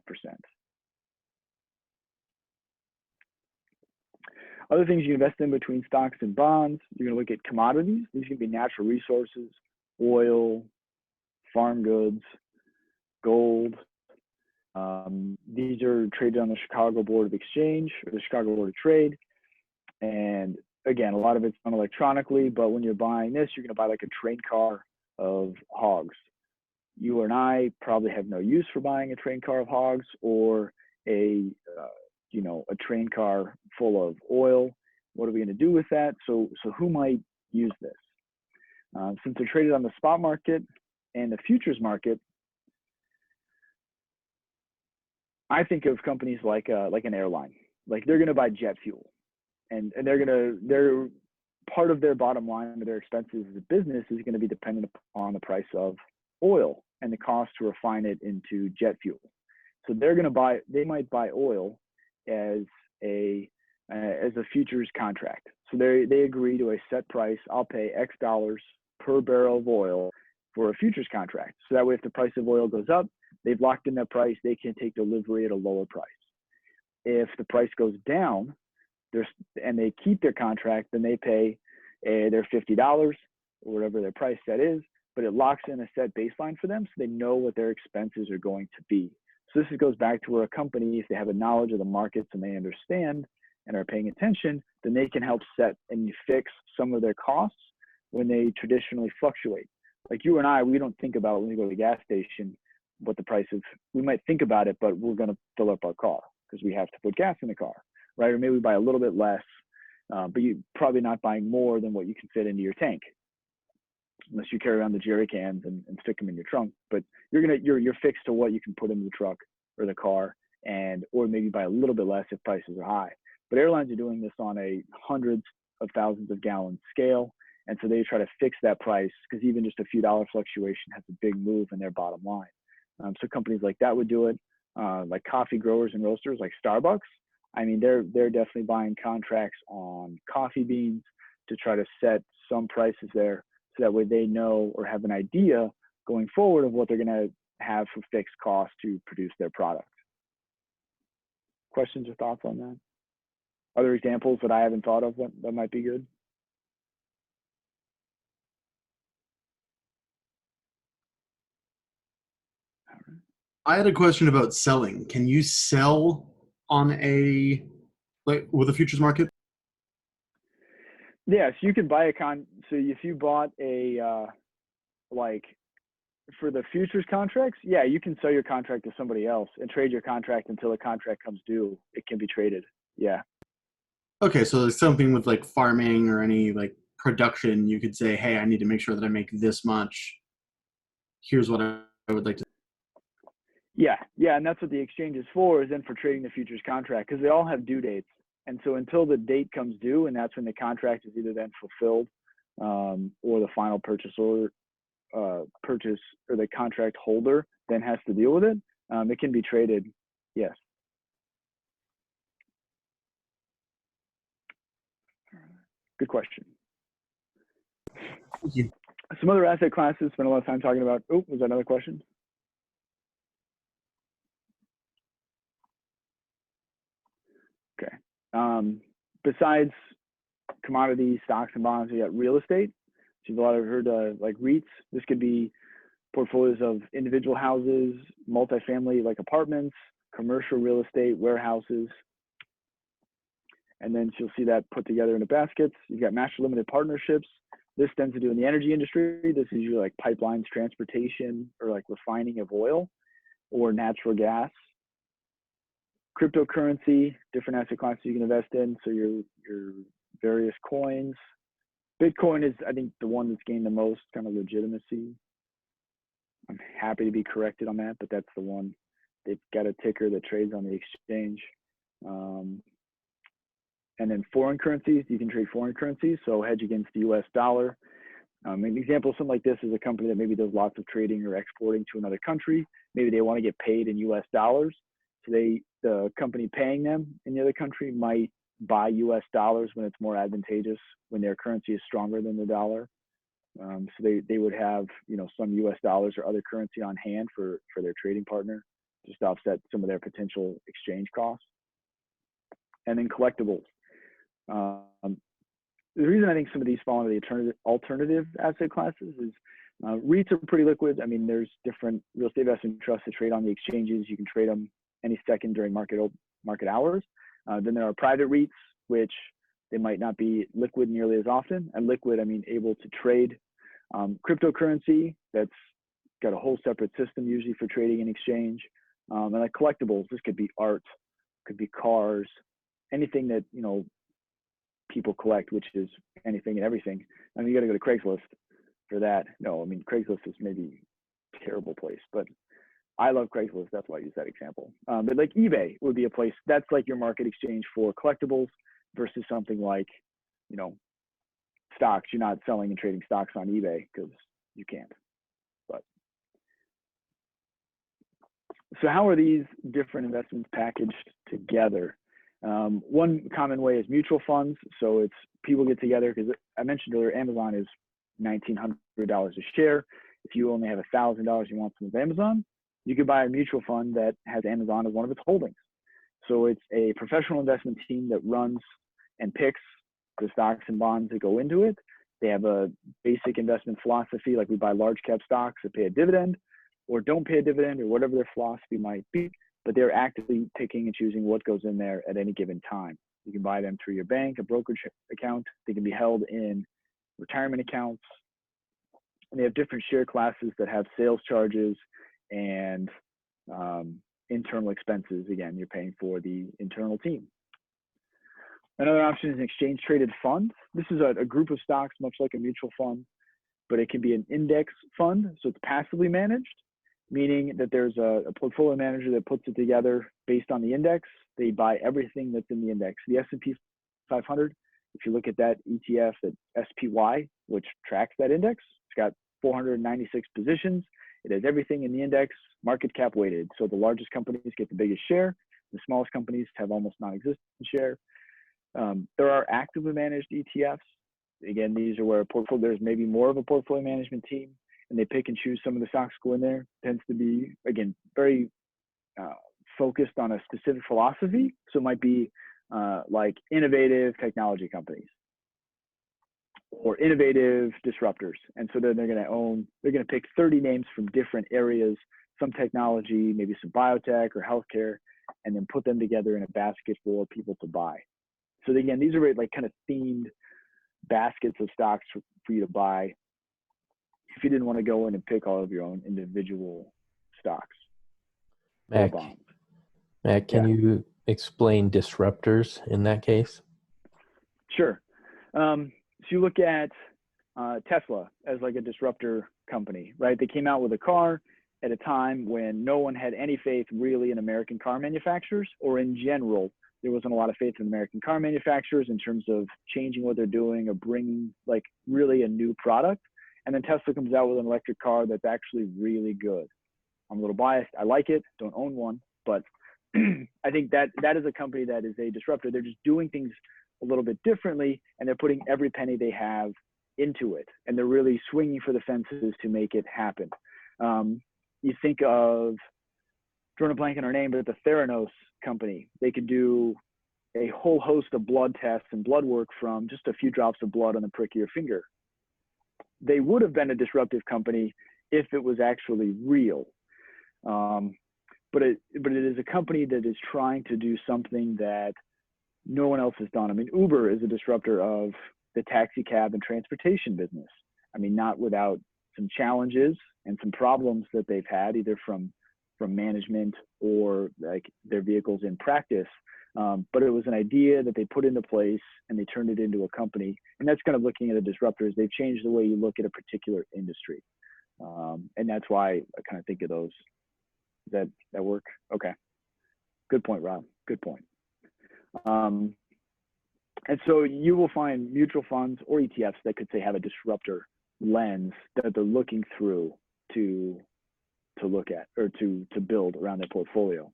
S1: Other things you invest in between stocks and bonds, you're going to look at commodities. These can be natural resources, oil, farm goods, gold. These are traded on the Chicago Board of Exchange or the Chicago Board of Trade. And again, a lot of it's done electronically, but when you're buying this, you're going to buy like a train car of hogs. You and I probably have no use for buying a train car of hogs or a train car full of oil. What are we going to do with that? So who might use this? Since they're traded on the spot market and the futures market, I think of companies like an airline. Like they're going to buy jet fuel, and they're part of their bottom line of their expenses as a business is going to be dependent upon the price of oil and the cost to refine it into jet fuel. So they might buy oil as a futures contract. So they agree to a set price. I'll pay X dollars per barrel of oil for a futures contract. So that way, if the price of oil goes up, they've locked in that price. They can take delivery at a lower price. If the price goes down, and they keep their contract, then they pay their $50 or whatever their price set is, but it locks in a set baseline for them so they know what their expenses are going to be. So this goes back to where a company, if they have a knowledge of the markets and they understand and are paying attention, then they can help set and fix some of their costs when they traditionally fluctuate. Like you and I, we don't think about when we go to the gas station what the price is. We might think about it, but we're going to fill up our car because we have to put gas in the car, right? Or maybe we buy a little bit less, but you're probably not buying more than what you can fit into your tank, unless you carry around the jerry cans and stick them in your trunk. But you're fixed to what you can put in the truck or the car, or maybe buy a little bit less if prices are high. But airlines are doing this on a hundreds of thousands of gallon scale, and so they try to fix that price because even just a few dollar fluctuation has a big move in their bottom line. So companies like that would do it, like coffee growers and roasters like Starbucks. I mean, they're definitely buying contracts on coffee beans to try to set some prices there, so that way they know or have an idea going forward of what they're going to have for fixed costs to produce their product. Questions or thoughts on that? Other examples that I haven't thought of that might be good?
S2: I had a question about selling. Can you sell on with a futures market?
S1: Yeah, so you could buy so if you bought for the futures contracts, yeah, you can sell your contract to somebody else and trade your contract until the contract comes due. It can be traded. Yeah.
S2: Okay, so there's something with like farming or any like production, you could say, hey, I need to make sure that I make this much. Here's what I would like to.
S1: Yeah, and that's what the exchange is for, is then for trading the futures contract, because they all have due dates. And so until the date comes due, and that's when the contract is either then fulfilled or the final purchase or the contract holder then has to deal with it, it can be traded, yes. Good question.
S2: Thank you.
S1: Some other asset classes spent a lot of time talking about. Oh, was that another question? Okay. Besides commodities, stocks, and bonds, we got real estate. So you've a lot of heard like REITs. This could be portfolios of individual houses, multifamily like apartments, commercial real estate, warehouses. And then you'll see that put together into baskets. You've got master limited partnerships. This tends to do in the energy industry. This is usually like pipelines, transportation, or like refining of oil or natural gas. Cryptocurrency, different asset classes you can invest in. So your various coins. Bitcoin is, I think, the one that's gained the most kind of legitimacy. I'm happy to be corrected on that, but that's the one. They've got a ticker that trades on the exchange. And then foreign currencies, you can trade foreign currencies, so hedge against the US dollar. An example of something like this is a company that maybe does lots of trading or exporting to another country. Maybe they want to get paid in US dollars. So the company paying them in the other country might buy US dollars when it's more advantageous, when their currency is stronger than the dollar. So they would have, some US dollars or other currency on hand for their trading partner, just to offset some of their potential exchange costs. And then collectibles. The reason I think some of these fall into the alternative asset classes is REITs are pretty liquid. I mean, there's different real estate investment trusts that trade on the exchanges. You can trade them any second during market hours. Then there are private REITs, which they might not be liquid nearly as often. And liquid, I mean able to trade cryptocurrency that's got a whole separate system usually for trading and exchange. And like collectibles, this could be art, could be cars, anything that, you know, people collect, which is anything and everything. I mean, you got to go to Craigslist for that. No, I mean, Craigslist is maybe a terrible place, but I love Craigslist. That's why I use that example. But like eBay would be a place that's like your market exchange for collectibles versus something like, you know, stocks. You're not selling and trading stocks on eBay because you can't. But so how are these different investments packaged together? One common way is mutual funds. So it's people get together because I mentioned earlier, Amazon is $1,900 a share. If you only have $1,000 you want some of Amazon, you could buy a mutual fund that has Amazon as one of its holdings. So it's a professional investment team that runs and picks the stocks and bonds that go into it. They have a basic investment philosophy, like we buy large cap stocks that pay a dividend or don't pay a dividend or whatever their philosophy might be, but they're actively picking and choosing what goes in there at any given time. You can buy them through your bank, a brokerage account. They can be held in retirement accounts. And they have different share classes that have sales charges and internal expenses. Again, you're paying for the internal team. Another option is an exchange traded fund. This is a group of stocks, much like a mutual fund, but it can be an index fund. So it's passively managed, meaning that there's a portfolio manager that puts it together based on the index. They buy everything that's in the index. The S&P 500, if you look at that ETF, that SPY, which tracks that index, it's got 496 positions. It has everything in the index, market cap weighted. So the largest companies get the biggest share. The smallest companies have almost non-existent share. There are actively managed ETFs. Again, these are where there's maybe more of a portfolio management team, and they pick and choose some of the stocks go in there. Tends to be, again, very focused on a specific philosophy. So it might be like innovative technology companies or innovative disruptors. And so then they're going to pick 30 names from different areas, some technology, maybe some biotech or healthcare, and then put them together in a basket for people to buy. So again, these are like kind of themed baskets of stocks for you to buy if you didn't want to go in and pick all of your own individual stocks or bonds.
S4: Matt, can you explain disruptors in that case?
S1: Sure. So you look at Tesla as like a disruptor company, right? They came out with a car at a time when no one had any faith really in American car manufacturers, or in general, there wasn't a lot of faith in American car manufacturers in terms of changing what they're doing or bringing like really a new product. And then Tesla comes out with an electric car that's actually really good. I'm a little biased. I like it. Don't own one, but I think that is a company that is a disruptor. They're just doing things a little bit differently, and they're putting every penny they have into it, and they're really swinging for the fences to make it happen. You think of, drawing a blank on her name, but the Theranos company. They could do a whole host of blood tests and blood work from just a few drops of blood on the prick of your finger. They would have been a disruptive company if it was actually real. But it is a company that is trying to do something that no one else has done. I mean, Uber is a disruptor of the taxi cab and transportation business. I mean, not without some challenges and some problems that they've had, either from management or like their vehicles in practice. But it was an idea that they put into place and they turned it into a company. And that's kind of looking at the disruptors. They've changed the way you look at a particular industry. And that's why I kind of think of those. That work? Okay. Good point, Rob. Good point. And so you will find mutual funds or ETFs that could say have a disruptor lens that they're looking through to look at or to build around their portfolio.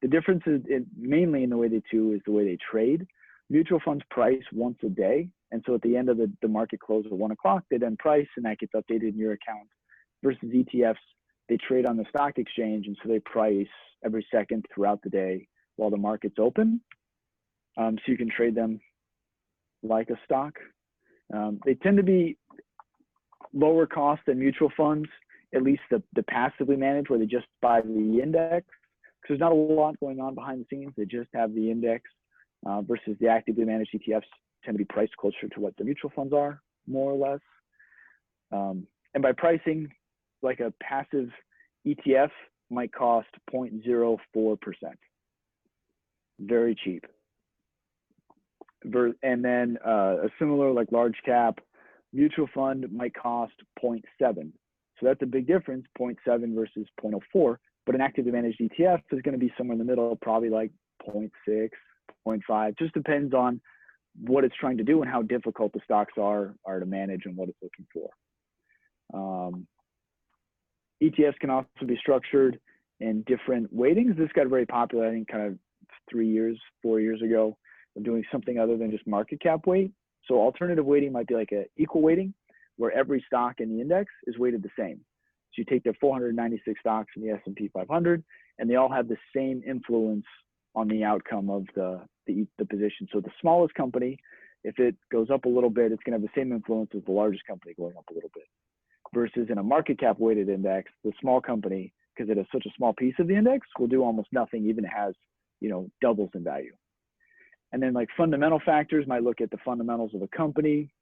S1: The difference is mainly in the way they trade. Mutual funds price once a day. And so at the end of the market close at 1 o'clock, they then price and that gets updated in your account. Versus ETFs, they trade on the stock exchange. And so they price every second throughout the day while the market's open. So you can trade them like a stock. They tend to be lower cost than mutual funds, at least the passively managed, where they just buy the index. Because there's not a lot going on behind the scenes. They just have the index versus the actively managed ETFs tend to be priced closer to what the mutual funds are, more or less. And by pricing, like a passive ETF might cost 0.04%. Very cheap. And then a similar like large cap mutual fund might cost 0.7. So that's a big difference, 0.7 versus 0.04. But an actively managed ETF is going to be somewhere in the middle, probably like 0.6, 0.5. Just depends on what it's trying to do and how difficult the stocks are to manage and what it's looking for. ETFs can also be structured in different weightings. This got very popular, I think, kind of 4 years ago, of doing something other than just market cap weight. So alternative weighting might be like an equal weighting, where every stock in the index is weighted the same. So you take the 496 stocks in the S&P 500, and they all have the same influence on the outcome of the position. So the smallest company, if it goes up a little bit, it's going to have the same influence as the largest company going up a little bit. Versus in a market cap weighted index, the small company, because it has such a small piece of the index, will do almost nothing, even if it has, doubles in value. And then like fundamental factors might look at the fundamentals of a company,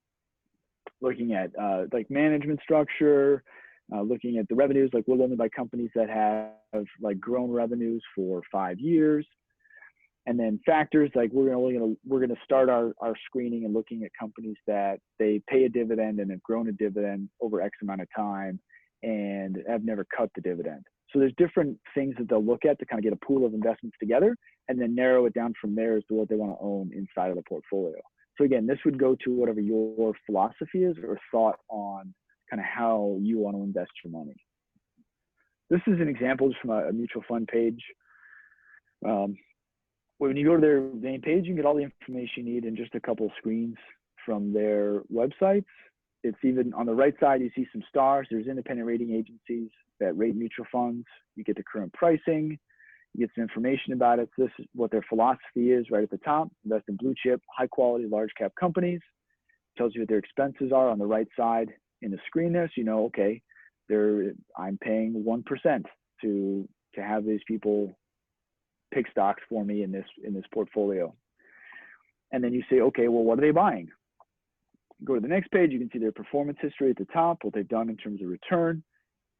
S1: looking at like management structure, looking at the revenues. Like we'll only buy companies that have like grown revenues for 5 years. And then factors, like we're gonna start our screening and looking at companies that they pay a dividend and have grown a dividend over X amount of time and have never cut the dividend. So there's different things that they'll look at to kind of get a pool of investments together and then narrow it down from there as to what they want to own inside of the portfolio. So again, this would go to whatever your philosophy is or thought on kind of how you want to invest your money. This is an example just from a mutual fund page. When you go to their main page, you can get all the information you need in just a couple of screens from their websites. It's even on the right side, you see some stars. There's independent rating agencies that rate mutual funds. You get the current pricing. You get some information about it. So this is what their philosophy is right at the top. Invest in blue chip, high quality, large cap companies. Tells you what their expenses are on the right side in the screen there. So you know, okay, I'm paying 1% to have these people pick stocks for me in this portfolio. And then you say, okay, well, what are they buying? Go to the next page, you can see their performance history at the top, what they've done in terms of return.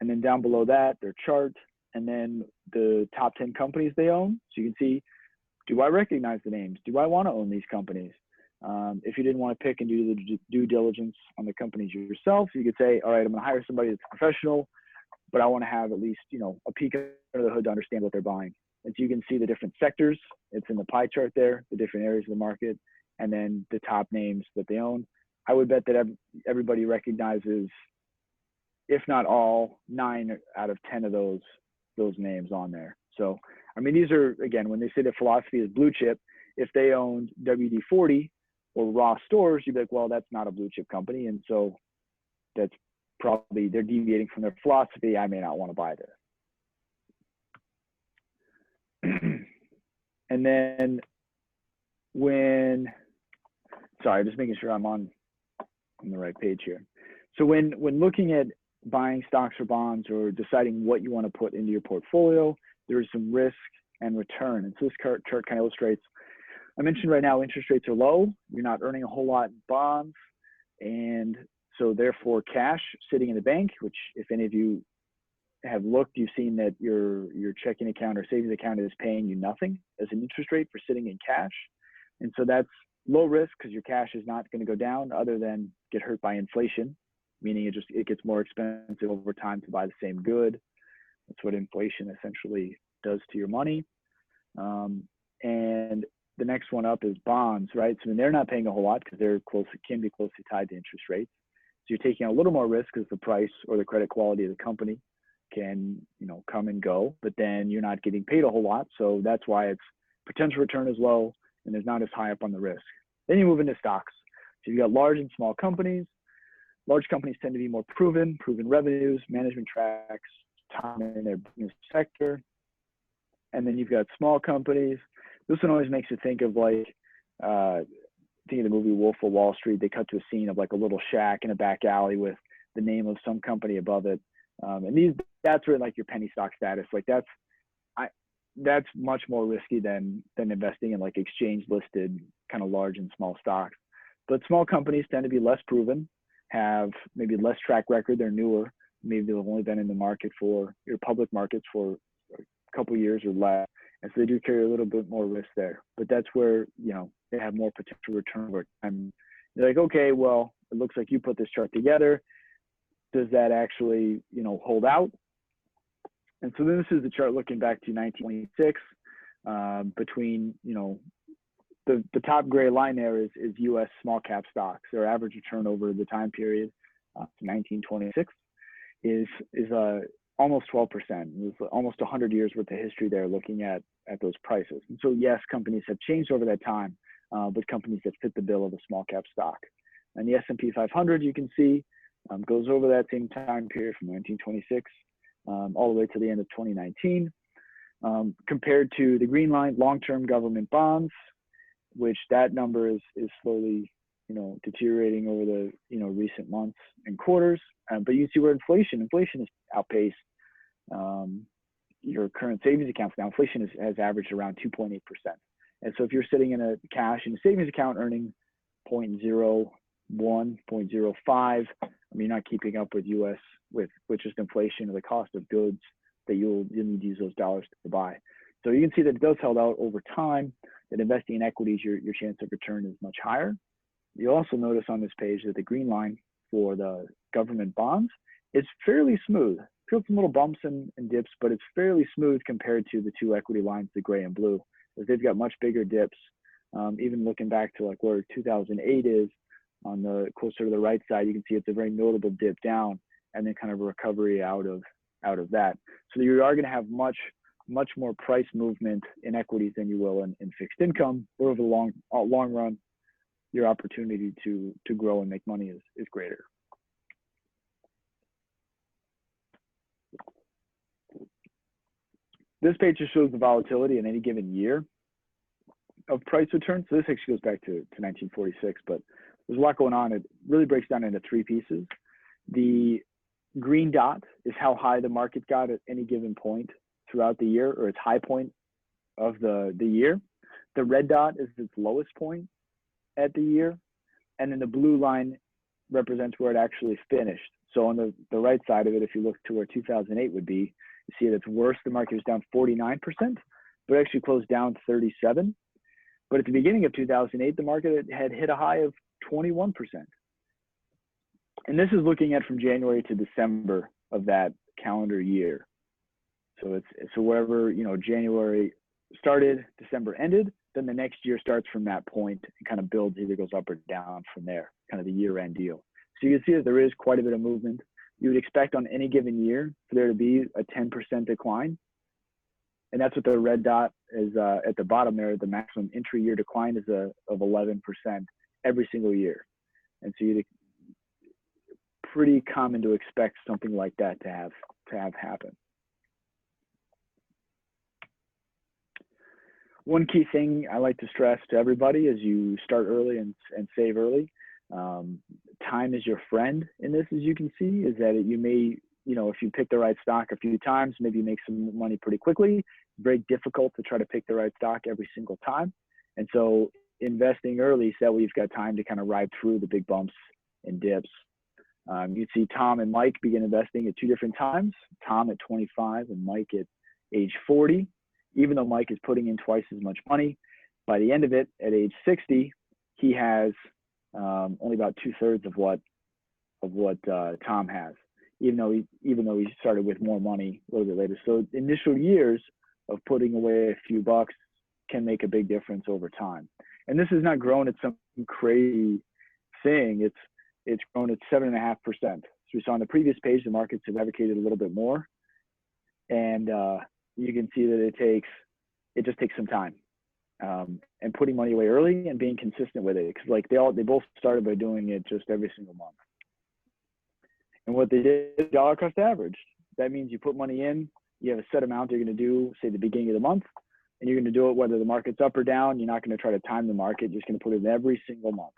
S1: And then down below that, their chart, and then the top 10 companies they own. So you can see, do I recognize the names? Do I want to own these companies? If you didn't want to pick and do the due diligence on the companies yourself, you could say, all right, I'm going to hire somebody that's professional, but I want to have at least, a peek under the hood to understand what they're buying. And so you can see the different sectors. It's in the pie chart there, the different areas of the market, and then the top names that they own. I would bet that everybody recognizes, if not all, 9 out of 10 of those names on there. So, I mean, these are, again, when they say the philosophy is blue chip, if they owned WD-40 or Ross Stores, you'd be like, well, that's not a blue chip company. And so that's probably, they're deviating from their philosophy. I may not want to buy this. And then sorry, just making sure I'm on the right page here. So when looking at buying stocks or bonds or deciding what you want to put into your portfolio, there's some risk and return. And so this chart kind of illustrates, I mentioned right now, interest rates are low. You're not earning a whole lot in bonds. And so therefore cash sitting in the bank, which if any of you have looked, you've seen that your checking account or savings account is paying you nothing as an interest rate for sitting in cash. And so that's low risk because your cash is not going to go down other than get hurt by inflation, meaning it gets more expensive over time to buy the same good. That's what inflation essentially does to your money. And the next one up is bonds, right? So they're not paying a whole lot because can be closely tied to interest rates. So you're taking a little more risk because the price or the credit quality of the company can, come and go, but then you're not getting paid a whole lot. So that's why its potential return is low and is not as high up on the risk. Then you move into stocks. So you've got large and small companies. Large companies tend to be more proven revenues, management tracks, time in their business sector. And then you've got small companies. This one always makes you think of think of the movie Wolf of Wall Street. They cut to a scene of like a little shack in a back alley with the name of some company above it. And that's where like your penny stock status, like that's much more risky than investing in like exchange listed kind of large and small stocks. But small companies tend to be less proven, have maybe less track record, they're newer, maybe they've only been in the market for your public markets for a couple years or less. And so they do carry a little bit more risk there. But that's where, you know, they have more potential return over time. They're like, okay, well, it looks like you put this chart together. Does that actually, you know, hold out? And so this is the chart looking back to 1926 between, you know, the top gray line there is U.S. small cap stocks. Their average return over the time period, 1926, is almost 12%. There's almost 100 years worth of history there looking at those prices. And so yes, companies have changed over that time, but companies that fit the bill of a small cap stock. And the S&P 500, you can see, goes over that same time period from 1926 all the way to the end of 2019. Compared to the green line, long-term government bonds, which that number is slowly, you know, deteriorating over the, you know, recent months and quarters. But you see where inflation has outpaced your current savings accounts. Now, inflation has averaged around 2.8%. And so if you're sitting in a cash and savings account earning 0.01, 0.05, I mean, you're not keeping up with with just inflation or the cost of goods that you'll need to use those dollars to buy. So you can see that it does hold out over time, that investing in equities, your chance of return is much higher. You'll also notice on this page that the green line for the government bonds is fairly smooth. Feels some little bumps and dips, but it's fairly smooth compared to the two equity lines, the gray and blue, as they've got much bigger dips. Even looking back to like where 2008 is, on the closer to the right side, you can see it's a very notable dip down and then kind of a recovery out of that. So you are going to have much more price movement in equities than you will in fixed income. But over the long run, your opportunity to grow and make money is greater. This page just shows the volatility in any given year of price return. So this actually goes back to 1946, but there's a lot going on. It really breaks down into three pieces. The green dot is how high the market got at any given point throughout the year, or its high point of the year. The red dot is its lowest point at the year. And then the blue line represents where it actually finished. So on the right side of it, if you look to where 2008 would be, you see at its worst, the market was down 49%, but actually closed down 37%. But at the beginning of 2008, the market had hit a high of 21%. And this is looking at from January to December of that calendar year. So so wherever, you know, January started, December ended, then the next year starts from that point and kind of builds, either goes up or down from there, kind of the year-end deal. So you can see that there is quite a bit of movement. You would expect on any given year for there to be a 10% decline. And that's what the red dot is at the bottom there. The maximum intra-year decline is of 11% every single year. And so it's pretty common to expect something like that to have happen. One key thing I like to stress to everybody as you start early and save early, time is your friend in this, as you can see, is that you may, you know, if you pick the right stock a few times, maybe you make some money pretty quickly. Very difficult to try to pick the right stock every single time. And so investing early, so that we've got time to kind of ride through the big bumps and dips. You see Tom and Mike begin investing at two different times, Tom at 25 and Mike at age 40. Even though Mike is putting in twice as much money, by the end of it, at age 60, he has only about 2/3 of what Tom has, even though he started with more money a little bit later. So initial years of putting away a few bucks can make a big difference over time. And this has not grown at some crazy thing. It's grown at 7.5%. So we saw on the previous page, the markets have advocated a little bit more, and you can see that it just takes some time, and putting money away early and being consistent with it, because like they both started by doing it just every single month. And what they did, dollar cost average. That means you put money in, you have a set amount you're going to do, say the beginning of the month, and you're going to do it whether the market's up or down. You're not going to try to time the market. You're just going to put it in every single month.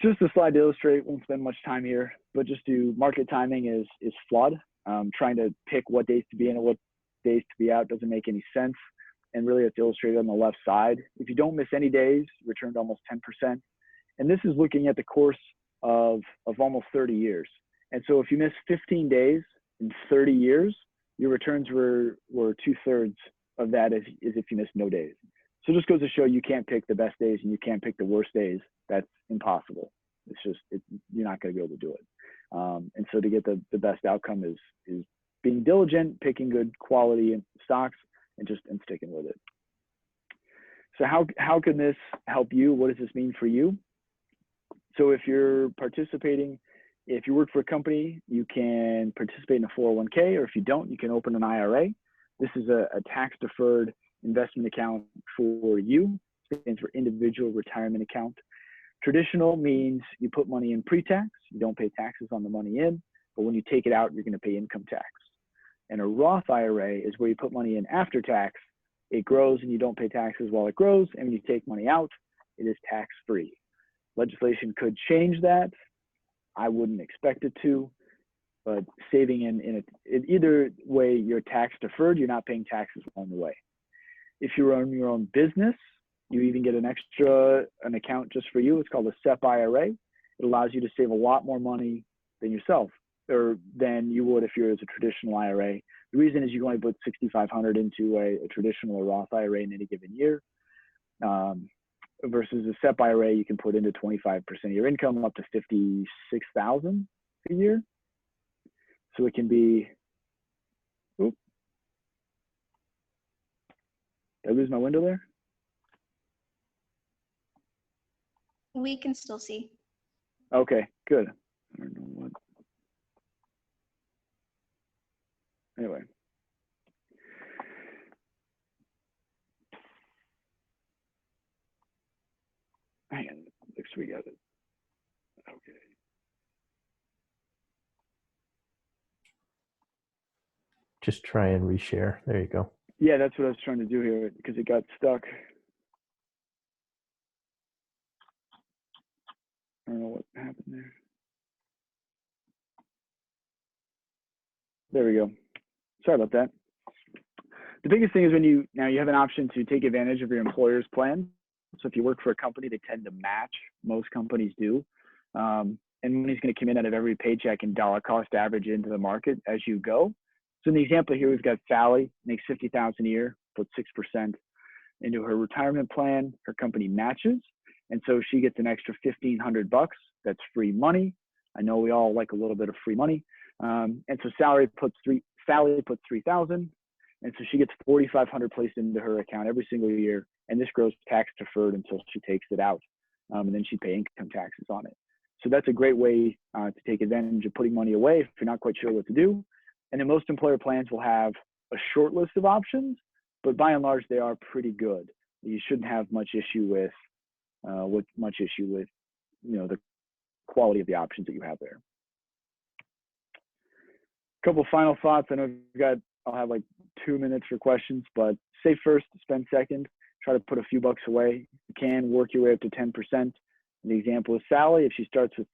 S1: Just a slide to illustrate, won't spend much time here, but just do market timing is flawed. Trying to pick what days to be in and what days to be out doesn't make any sense. And really it's illustrated on the left side. If you don't miss any days, you returned almost 10%. And this is looking at the course of almost 30 years. And so if you miss 15 days in 30 years, your returns were 2/3 of that as if you missed no days. So it just goes to show you can't pick the best days and you can't pick the worst days. That's impossible. It's just, you're not going to be able to do it. And so to get the best outcome is being diligent, picking good quality stocks, and sticking with it. So how can this help you? What does this mean for you? So if you're participating, if you work for a company, you can participate in a 401k, or if you don't, you can open an IRA. This is a tax-deferred investment account for you. It stands for individual retirement account. Traditional means you put money in pre-tax, you don't pay taxes on the money in, but when you take it out, you're going to pay income tax. And a Roth IRA is where you put money in after tax, it grows and you don't pay taxes while it grows, and when you take money out, it is tax-free. Legislation could change that. I wouldn't expect it to, but saving in either way, you're tax deferred, you're not paying taxes along the way. If you run your own business, you even get an account just for you. It's called a SEP IRA. It allows you to save a lot more money than yourself, or than you would if you're as a traditional IRA. The reason is you can only put $6,500 into a traditional or Roth IRA in any given year. Versus a SEP IRA, you can put into 25% of your income up to $56,000 a year. So it can be, oop, did I lose my window there?
S5: We can still see.
S1: Okay, good. I don't know what. Anyway. Hang on, looks we got it. Okay.
S4: Just try and reshare. There you go.
S1: Yeah, that's what I was trying to do here because it got stuck. I don't know what happened there. There we go. Sorry about that. The biggest thing is when you have an option to take advantage of your employer's plan. So if you work for a company, they tend to match. Most companies do. And money's going to come in out of every paycheck and dollar cost average into the market as you go. So in the example here, we've got Sally, makes $50,000 a year, puts 6% into her retirement plan. Her company matches. And so she gets an extra $1,500. That's free money. I know we all like a little bit of free money. And so Sally puts $3,000. And so she gets $4,500 placed into her account every single year. And this grows tax deferred until she takes it out. And then she'd pay income taxes on it. So that's a great way to take advantage of putting money away if you're not quite sure what to do. And then most employer plans will have a short list of options, but by and large, they are pretty good. You shouldn't have much issue with the quality of the options that you have there. A couple final thoughts. I know I'll have like 2 minutes for questions, but save first, spend second. Try to put a few bucks away. You can work your way up to 10%. The example is Sally. If she starts with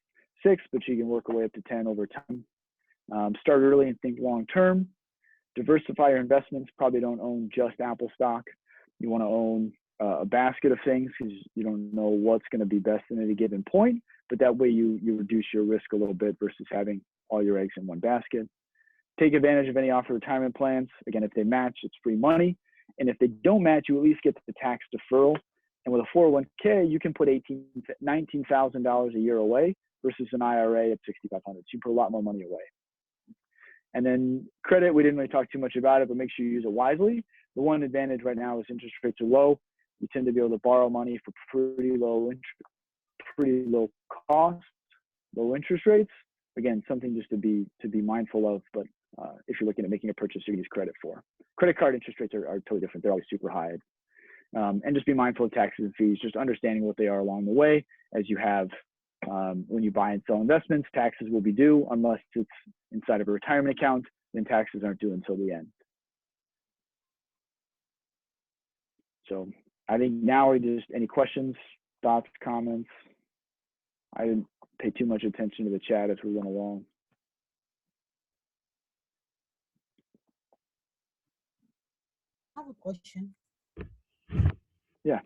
S1: 6, but she can work her way up to 10 over time. Start early and think long term. Diversify your investments. Probably don't own just Apple stock. You want to own a basket of things because you don't know what's going to be best in any given point. But that way you reduce your risk a little bit versus having all your eggs in one basket. Take advantage of any offer retirement plans. Again, if they match, it's free money. And if they don't match, you at least get the tax deferral. And with a 401k, you can put $19,000 a year away versus an IRA at $6,500. So you put a lot more money away. And then credit, we didn't really talk too much about it, but make sure you use it wisely. The one advantage right now is interest rates are low. You tend to be able to borrow money for pretty low cost, low interest rates. Again, something just to be mindful of. But if you're looking at making a purchase, you use credit for. Credit card interest rates are totally different. They're always super high. And just be mindful of taxes and fees, just understanding what they are along the way. As you have when you buy and sell investments, taxes will be due unless it's inside of a retirement account, then taxes aren't due until the end. So I think now we just, any questions, thoughts, comments? I didn't pay too much attention to the chat as we went along.
S6: I have a question.
S1: Yeah.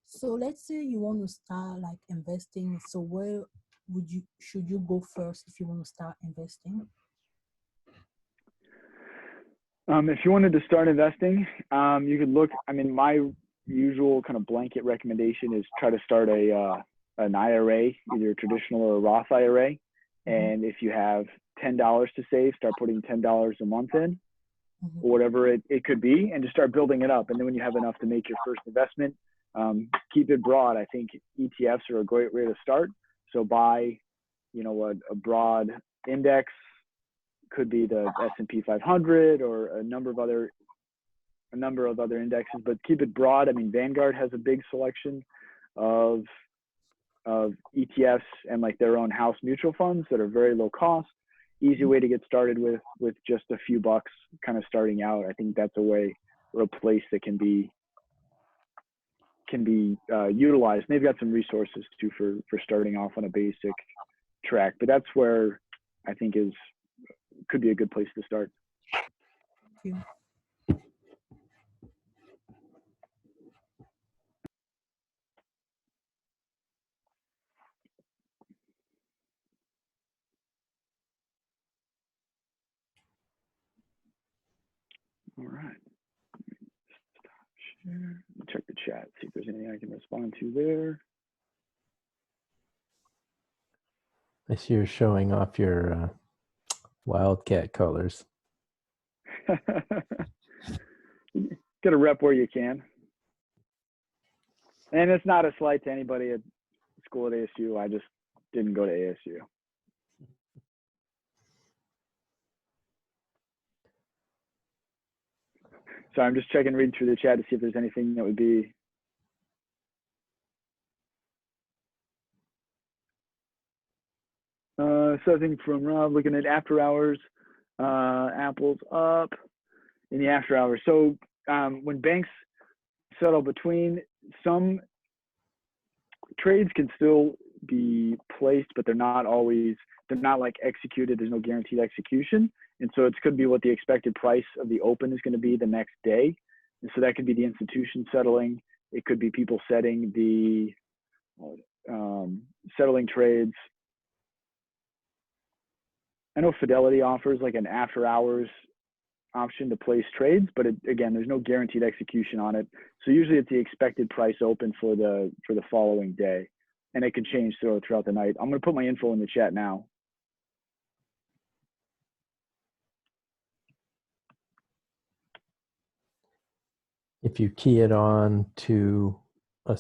S6: So let's say you want to start like investing. So where should you go first if you want to start investing?
S1: If you wanted to start investing, you could look, I mean, my usual kind of blanket recommendation is try to start an IRA, either a traditional or a Roth IRA. And if you have $10 to save, start putting $10 a month in, or whatever it could be, and just start building it up. And then when you have enough to make your first investment, keep it broad. I think ETFs are a great way to start. So buy, you know, a broad index, could be the S&P 500 or a number of other indexes, but keep it broad. I mean, Vanguard has a big selection of ETFs and like their own house mutual funds that are very low cost, easy way to get started with just a few bucks kind of starting out. I think that's a place that can be utilized. And they've got some resources too for starting off on a basic track, but that's where I think could be a good place to start.
S6: Thank you.
S1: All right. Stop share. Check the chat, see if there's anything I can respond to there.
S4: I see you're showing off your Wildcat colors.
S1: Get a rep where you can. And it's not a slight to anybody at school at ASU. I just didn't go to ASU. So I'm just checking, reading through the chat to see if there's anything that would be. Something from Rob, looking at after hours, Apple's up in the after hours. So when banks settle between, some trades can still be placed, but they're not like executed. There's no guaranteed execution. And so it could be what the expected price of the open is going to be the next day. And so that could be the institution settling. It could be people setting the settling trades. I know Fidelity offers like an after hours option to place trades, but again, there's no guaranteed execution on it. So usually it's the expected price open for the following day, and it can change throughout the night. I'm going to put my info in the chat now.
S4: If you key it on to a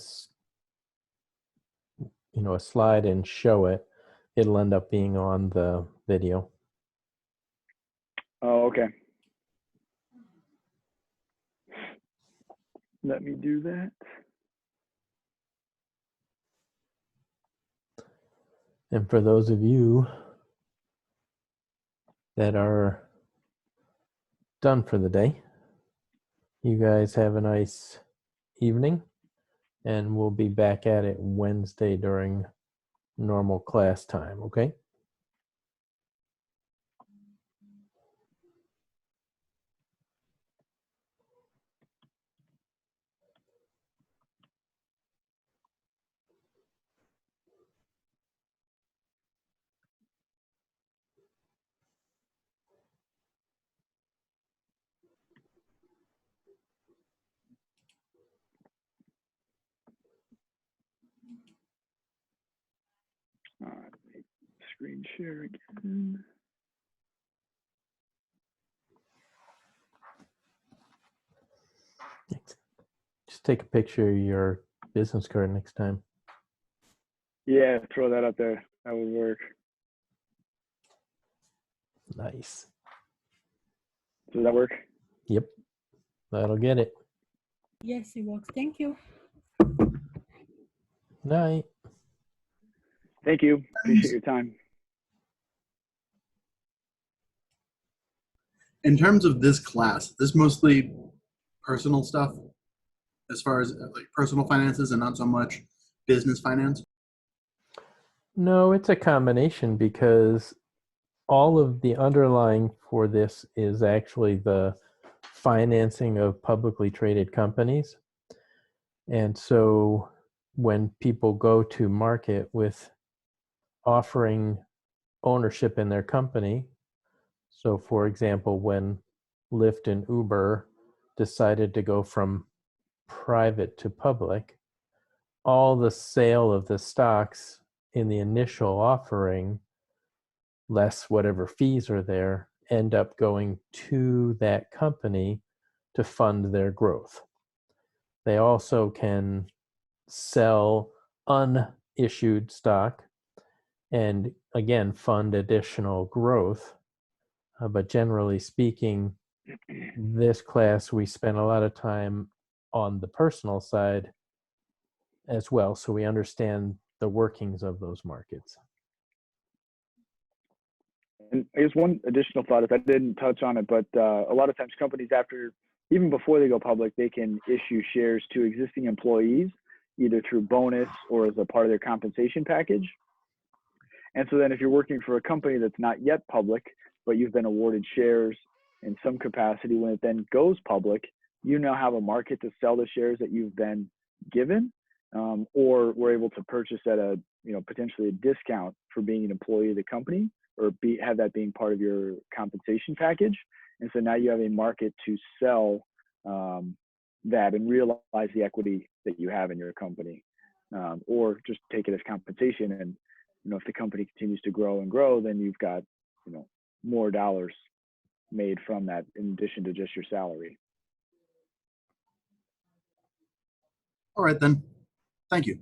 S4: slide and show it, it'll end up being on the video.
S1: Oh, okay. Let me do that.
S4: And for those of you that are done for the day, you guys have a nice evening, and we'll be back at it Wednesday during normal class time, okay?
S1: All right, screen share again.
S4: Just take a picture of your business card next time.
S1: Yeah, throw that up there. That would work.
S4: Nice.
S1: Does that work?
S4: Yep, that'll get it.
S6: Yes, it works. Thank you.
S4: Night.
S1: Thank you. Appreciate your time.
S2: In terms of this class, this mostly personal stuff as far as like personal finances and not so much business finance?
S4: No, it's a combination because all of the underlying for this is actually the financing of publicly traded companies. And so when people go to market with offering ownership in their company, so for example, when Lyft and Uber decided to go from private to public, all the sale of the stocks in the initial offering, less whatever fees are there, end up going to that company to fund their growth. They also can sell unissued stock and again fund additional growth. But generally speaking, this class we spent a lot of time on the personal side as well, so we understand the workings of those markets.
S1: And I guess one additional thought, if I didn't touch on it, but a lot of times companies, after, even before they go public, they can issue shares to existing employees, either through bonus or as a part of their compensation package. And so then if you're working for a company that's not yet public, but you've been awarded shares in some capacity, when it then goes public, you now have a market to sell the shares that you've been given, or we're able to purchase at a, potentially a discount for being an employee of the company, or have that being part of your compensation package. And so now you have a market to sell that and realize the equity that you have in your company, or just take it as compensation. And if the company continues to grow and grow, then you've got more dollars made from that in addition to just your salary.
S2: All right then. Thank you.